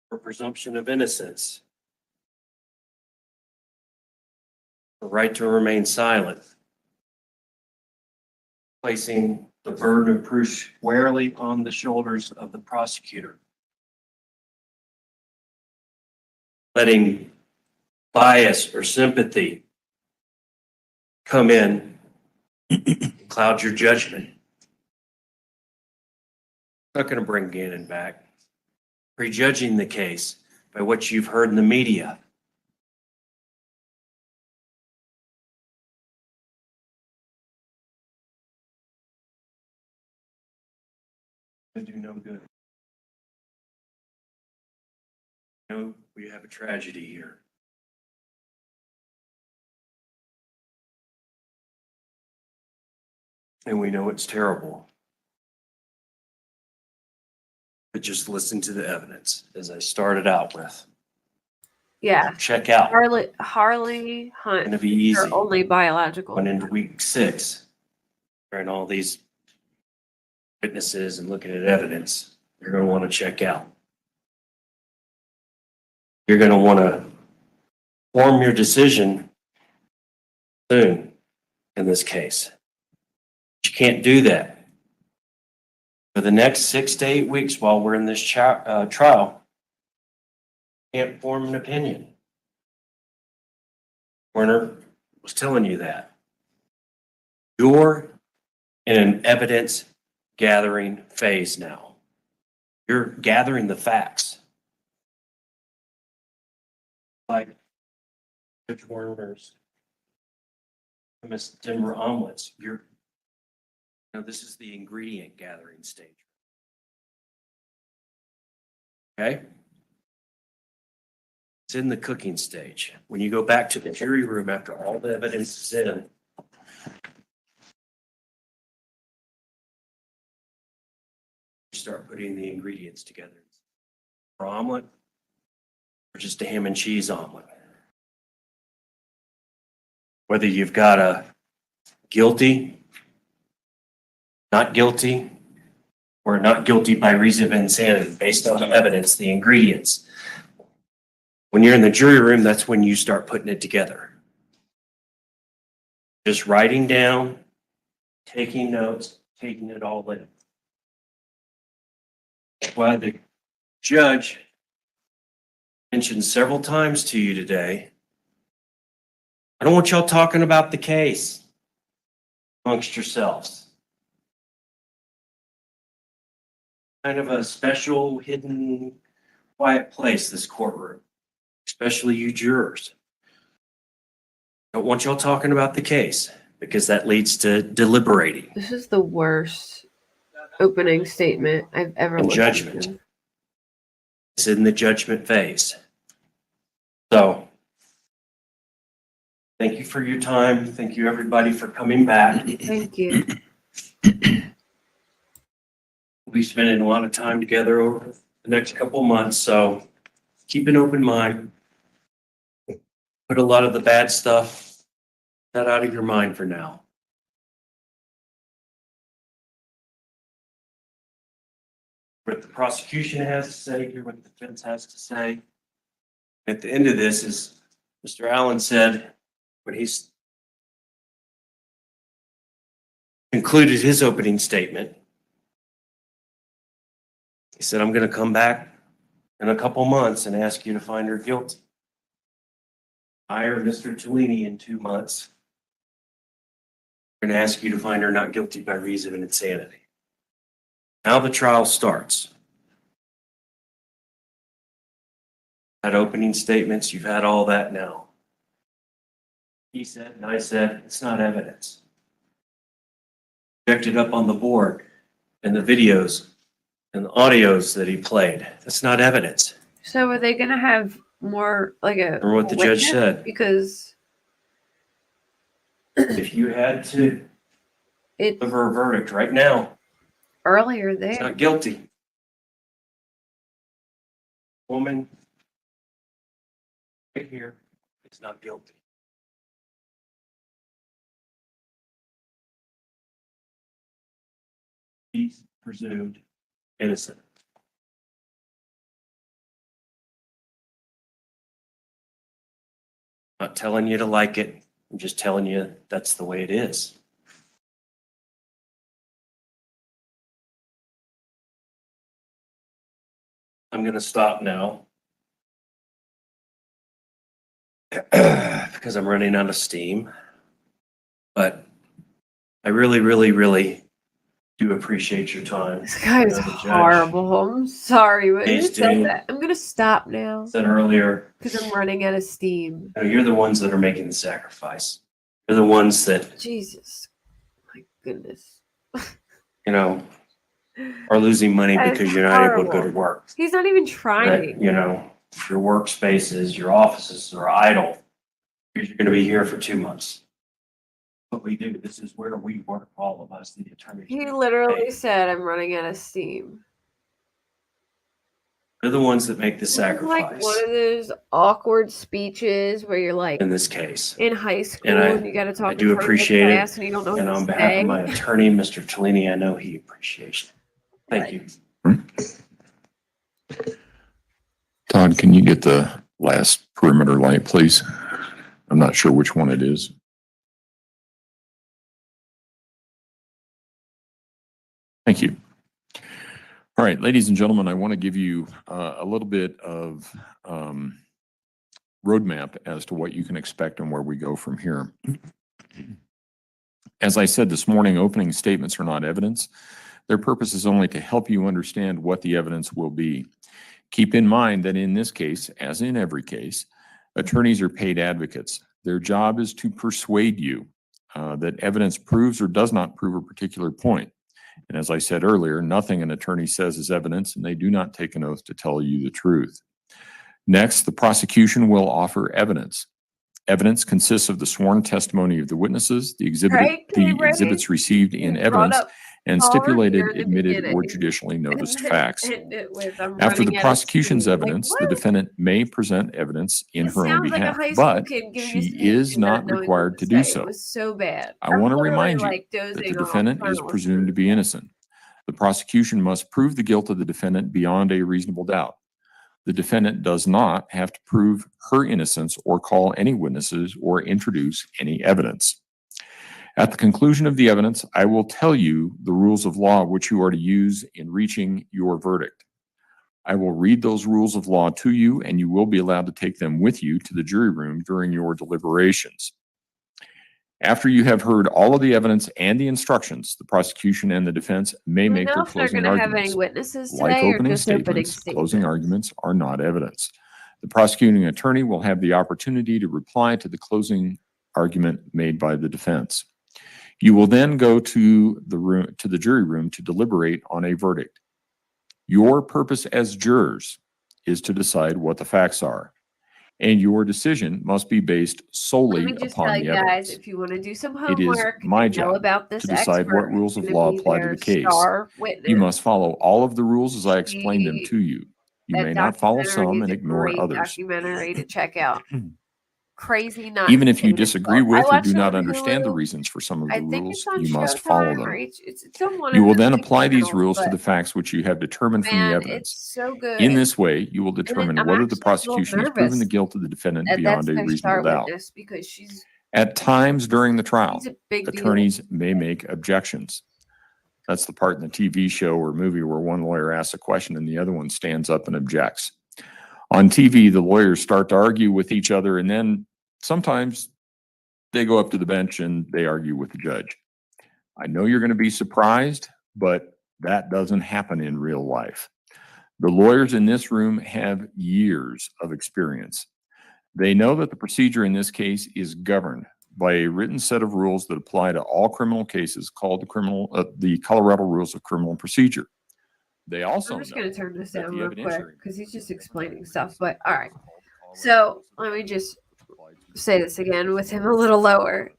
for presumption of innocence, the right to remain silent, placing the burden of proof squarely on the shoulders of the prosecutor, letting bias or sympathy come in and cloud your judgment. Not going to bring Gannon back. Prejudging the case by what you've heard in the media. To do no good. No, we have a tragedy here. And we know it's terrible. But just listen to the evidence, as I started out with. Yeah. Check out. Harley Hunt. Gonna be easy. Her only biological. Went into week 6, and all these witnesses and looking at evidence, you're going to want to check out. You're going to want to form your decision soon in this case. You can't do that. For the next 6 to 8 weeks while we're in this trial, can't form an opinion. Werner was telling you that. You're in an evidence gathering phase now. You're gathering the facts. Like Judge Werner's Miss Denver omelets, this is the ingredient gathering stage. Okay? It's in the cooking stage. When you go back to the jury room after all the evidence is in, start putting the ingredients together. For omelet, or just a ham and cheese omelet. Whether you've got a guilty, not guilty, or not guilty by reason of insanity, based on the evidence, the ingredients. When you're in the jury room, that's when you start putting it together. Just writing down, taking notes, taking it all in. Why the judge mentioned several times to you today, I don't want y'all talking about the case amongst yourselves. Kind of a special, hidden, quiet place, this courtroom, especially you jurors. Don't want y'all talking about the case because that leads to deliberating This is the worst opening statement I've ever and listened judgment. to. It's in the judgment phase. So, thank you for your time. Thank you, everybody, for coming back. Thank you. We'll be spending a lot of time together over the next couple months, so keep an open mind. Put a lot of the bad stuff out of your mind for now. What the prosecution has to say, hear what the defense has to say. At the end of this, as Mr. Allen said, when he's concluded his opening statement, he said, I'm going to come back in a couple months and ask you to find her guilty. I or Mr. Tellini in 2 months. I'm going to ask you to find her not guilty by reason of insanity. Now the trial starts. Had opening statements, you've had all that now. He said, and I said, it's not evidence. Projected up on the board and the videos and the audios that he played. That's not evidence. So are they gonna have more like a Or what the judge witness? said. Because If you had to it deliver a verdict right now, earlier it's there. not guilty. Woman right here is not guilty. He's presumed innocent. Not telling you to like it. I'm just telling you that's the way it is. I'm going to stop now because I'm running out of steam. But I really, really, really do appreciate your time. This guy is You know, the judge horrible. I'm sorry, but who Please said do. that? I'm gonna stop now Said earlier, because I'm running out of steam. you know, you're the ones that are making the sacrifice. You're the ones that, Jesus, my goodness. you know, are losing money That is because you're not able to go to horrible. work. He's not even That, trying. you know, your workspaces, your offices are idle. You're going to be here for 2 months. What we do, this is where we work, all of us, the attorneys. He literally said, "I'm running out of steam." They're the ones that make the This is like sacrifice one of those awkward speeches where you're like in this case. in high school And and you got to talk I in do front of the appreciate it. class and you don't know what And to on behalf say. of my attorney, Mr. Tellini, I know he appreciates it. Thank you. Todd, can you get the last perimeter light, please? I'm not sure which one it is. Thank you. All right, ladies and gentlemen, I want to give you a little bit of roadmap as to what you can expect and where we go from here. As I said this morning, opening statements are not evidence. Their purpose is only to help you understand what the evidence will be. Keep in mind that in this case, as in every case, attorneys are paid advocates. Their job is to persuade you that evidence proves or does not prove a particular point. And as I said earlier, nothing an attorney says is evidence, and they do not take an oath to tell you the truth. Next, the prosecution will offer evidence. Evidence consists of the sworn testimony of the witnesses, the Right? Get ready. exhibits received in Brought evidence, up and Call her stipulated, here in the admitted, or beginning, judicially and noticed then facts. end it with, "I'm After the running out of prosecution's steam." Like, evidence, the what? defendant may present evidence in It her own sounds like a behalf, high school but kid giving a she speech is and not not knowing what required to to do say. It so. was so bad. I I'm want to literally, remind you like, that the dozing off defendant trying is to presumed to listen. be innocent. The prosecution must prove the guilt of the defendant beyond a reasonable doubt. The defendant does not have to prove her innocence or call any witnesses or introduce any evidence. At the conclusion of the evidence, I will tell you the rules of law which you are to use in reaching your verdict. I will read those rules of law to you, and you will be allowed to take them with you to the jury room during your deliberations. After you have heard all of the evidence and the instructions, the prosecution and the defense may Do we make know their if they're closing gonna have any arguments. witnesses Like today or opening just opening statements, closing statements? arguments are not evidence. The prosecuting attorney will have the opportunity to reply to the closing argument made by the defense. You will then go to the jury room to deliberate on a verdict. Your purpose as jurors is to decide what the facts are, and your decision must be based Let solely me just upon tell the you guys, evidence. if you wanna do some It is homework my and know job about this to decide what expert rules who's of gonna law be apply to their the case. star You witness, must follow all of the rules as I explained them she to you. You that may not follow documentary some is and a ignore great others. documentary to check out. Crazy Not Even if you Insane, it's disagree called. I with or do watched it not on understand the Hulu. reasons for some of I the think rules, it's on you must follow Showtime or them. it's on one You of will the then big apply these channels, rules to but the facts which you have determined from the man, evidence. it's so good. In this way, you will And determine I'm whether the actually a little prosecution has proven the nervous guilt of the defendant that beyond that's a their reasonable star doubt. witness because she's At times during the trial, a big deal. attorneys may make objections. That's the part in the TV show or movie where one lawyer asks a question and the other one stands up and objects. On TV, the lawyers start to argue with each other, and then sometimes they go up to the bench and they argue with the judge. I know you're going to be surprised, but that doesn't happen in real life. The lawyers in this room have years of experience. They know that the procedure in this case is governed by a written set of rules that apply to all criminal cases called the Colorado Rules of Criminal Procedure. They also I'm just know gonna turn this that down the real quick evidentiary because he's just manuals explaining are stuff. But all right, called so Colorado Rules of let me Criminal just Procedure applied to the say this again with him a little lower.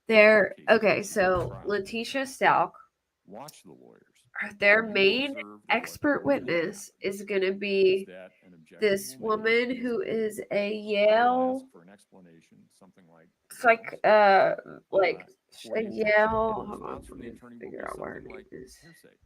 There. cases Okay, proceeding so trial. Letecia Stauch, Watch the lawyers. their You will main observe what expert really witness happened. is gonna Is be that an objection this will make woman to who this is a evidence? I will Yale ask for an explanation, something like like a for the Yale. objection, and the Hold on, response from let the me attorney will figure be out what her something name like is. hearsay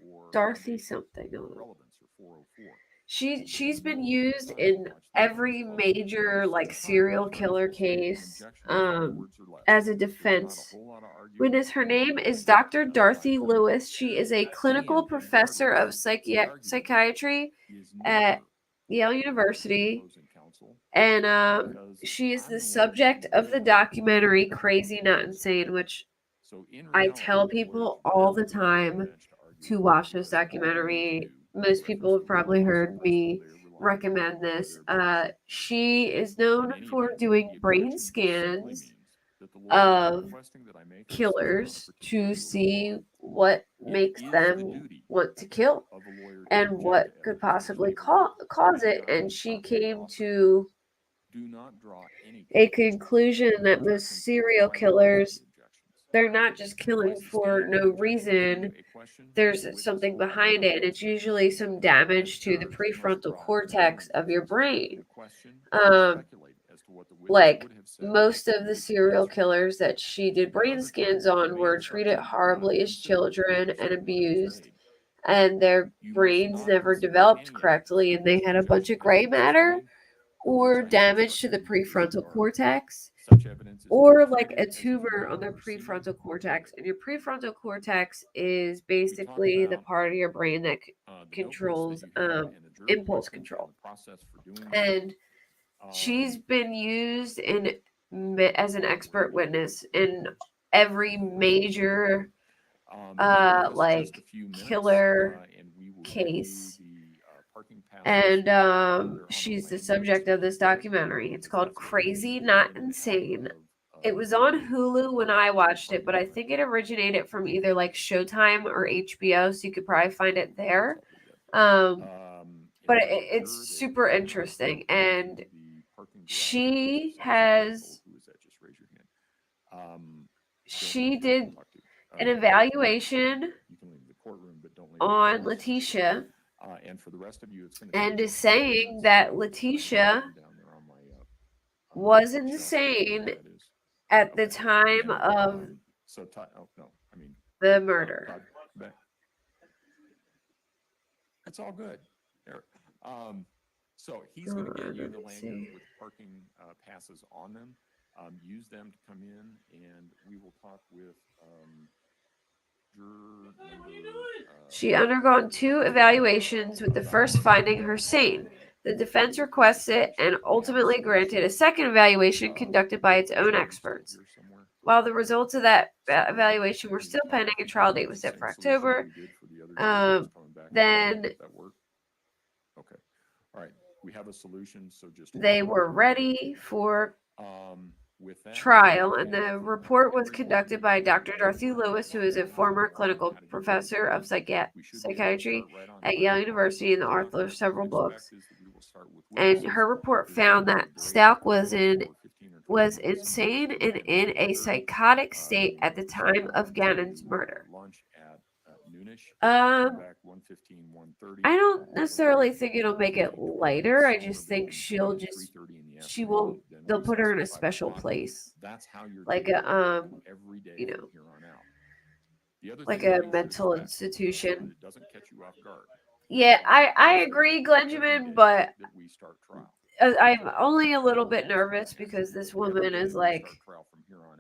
or Dorothy foundation something. or Hold on. relevance or 404. She's been You used will in watch the every evidence major closely. like Most serial attorneys killer will state an case objection in 5 words or less. as a There's not a defense whole lot of arguing witness. Her going on. name is It's Dr. just Dorothy like Lewis. She is a clinical and professor of regardless, the argument psychiatry is at never Yale the University, opposing counsel and because she is I'm the the one subject who's of the dealing with documentary the Crazy Not evidence. Insane, which So in I reality, tell the lawyers people will all never the be on the time bench to argue to with watch you. this All they need to documentary. do is Most people reference have the probably rules, heard and that's me all they're relying recommend upon for this. their objection. She is In known any for event, doing the brain objection simply scans means that the lawyer is of requesting that I make a decision on a killers particular to rule of see law. what It makes is the them duty want to kill of a lawyer to and object what to could evidence that's possibly favorable to cause the it. And she prosecution came offered. to Do not draw any a conclusions. conclusion that Objections most will serial apply to killers, the objections. they're not just Twice killing a for stand, no an objection reason. to a question, There's a witness, something or behind other it, and it's aspect. usually some As damage to the jurors, must prefrontal draw cortex informed of your inferences brain. and question or Um, speculate as to what the witness like would have said most of in the his serial answer. killers that she did In brain other scans cases, the on main were instruction treated do not horribly as consider the children and statement abused, made. and their You must brains not never consider developed any correctly, and they evidence had a which bunch of suggests gray that matter explain or such damage to the instruction will prefrontal disregard. cortex, Such evidence is or not like a treated as if you tumor had on their never seen prefrontal or cortex. heard And it. your prefrontal cortex is We talk basically the about part of your brain that the notebooks that controls you have and the jury impulse questions and control. the process for doing that. And she's been used as an expert witness in every major give us like just a few minutes, killer and we will give case. you the parking passes And there on the she's the landing subject of this documentary. It's called Crazy Not Insane. It was on Hulu when I watched it, but I think it originated from either like Showtime or HBO, so you could probably find it there. But it's super interesting, and she has she did an evaluation on Letecia And for the rest of you, it's going and is saying that Letecia was insane at the time of the murder. It's all good. There. So he's going to give you the Let's lanyard see. with parking passes on them. Use them to come in, and we will talk with juror number. She undergone 2 evaluations, with the first finding her sane. The defense requested and ultimately granted a second evaluation conducted by its own experts. While the results of that evaluation were still pending, a trial date was set for October. Then Okay. All right. We have a solution. So just they were ready for with that trial, and the report was conducted by Dr. Dorothy Lewis, who is a former clinical professor of psychiatry at Yale University and the author of several books. And her report found that Stauch was insane and in a psychotic state at the time of Gannon's murder. I don't necessarily think it'll make it lighter. I just think they'll put her in a special place. Like a, you know, like a mental institution. Yeah, I agree, Glenjamin, but I'm only a little bit nervous because this woman is like,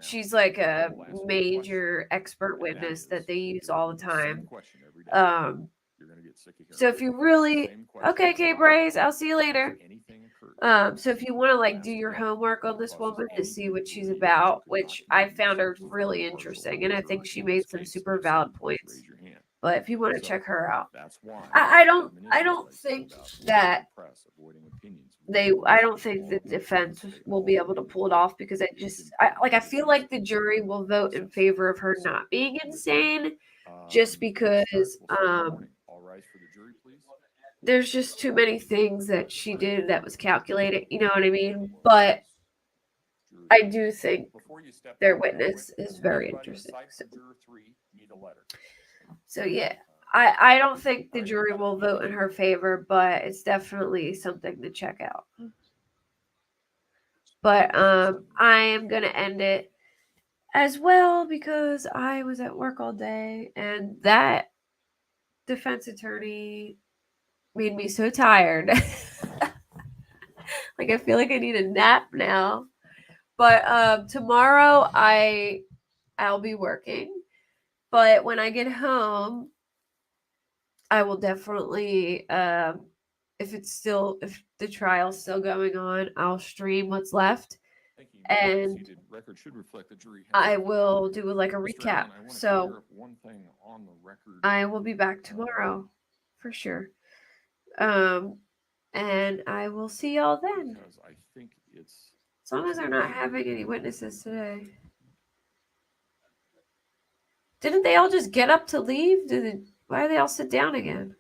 she's like a major expert witness that they use all the time. So if you really, okay, Kay Braze, I'll see you later. So if you want to like do your homework on this woman to see what she's about, which I found her really interesting, and I think she made some super valid points. But if you want to check her out, I don't think that I don't think the defense will be able to pull it off because I feel like the jury will vote in favor of her not being insane, just because there's just too many things that she did that was calculated, you know what I mean? But I do think their witness is very interesting. So yeah, I don't think the jury will vote in her favor, but it's definitely something to check out. But I am gonna end it as well because I was at work all day and that defense attorney made me so tired. Like I feel like I need a nap now. But tomorrow I'll be working. But when I get home, I will definitely if the trial's still going on, I'll stream what's left. And I will do like a recap. So I will be back tomorrow for sure. And I will see y'all then. As long as they're not having any witnesses today. Didn't they all just get up to leave? Why do they all sit down again?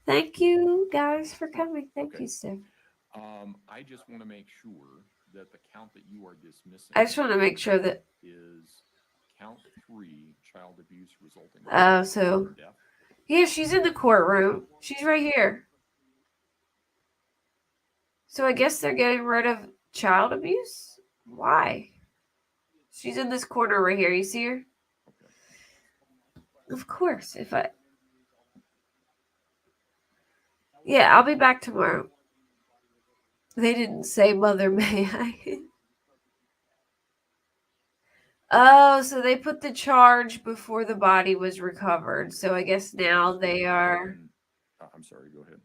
Thank you guys for coming. Thank you, Steph. I just want to make sure that the count that you are dismissing. I just want to make sure that is count 3, child abuse resulting. So yeah, she's in the courtroom. She's right here. So I guess they're getting rid of child abuse. Why? She's in this corner right here. You see her? Of course. Yeah, I'll be back tomorrow. They didn't say Mother May I. Oh, so they put the charge before the body was recovered. So I guess now they are. I'm sorry. Go ahead.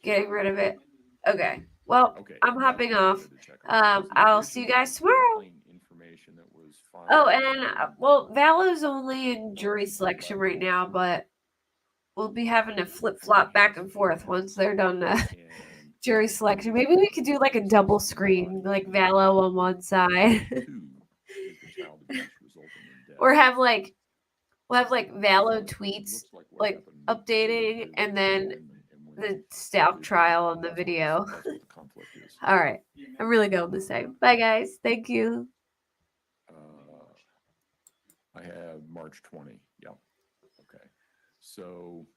Getting rid of it. Okay. Well, I'm hopping off. I'll see you guys tomorrow. Oh, and well, Valo's only in jury selection right now, but we'll be having to flip flop back and forth once they're done jury selection. Maybe we could do like a double screen, like Valo on one side, or we'll have like Valo tweets like updating, and then the Stauch trial on the video. All right, I'm really going the same. Bye, guys. Thank you. I have March 20. Yeah. Okay, so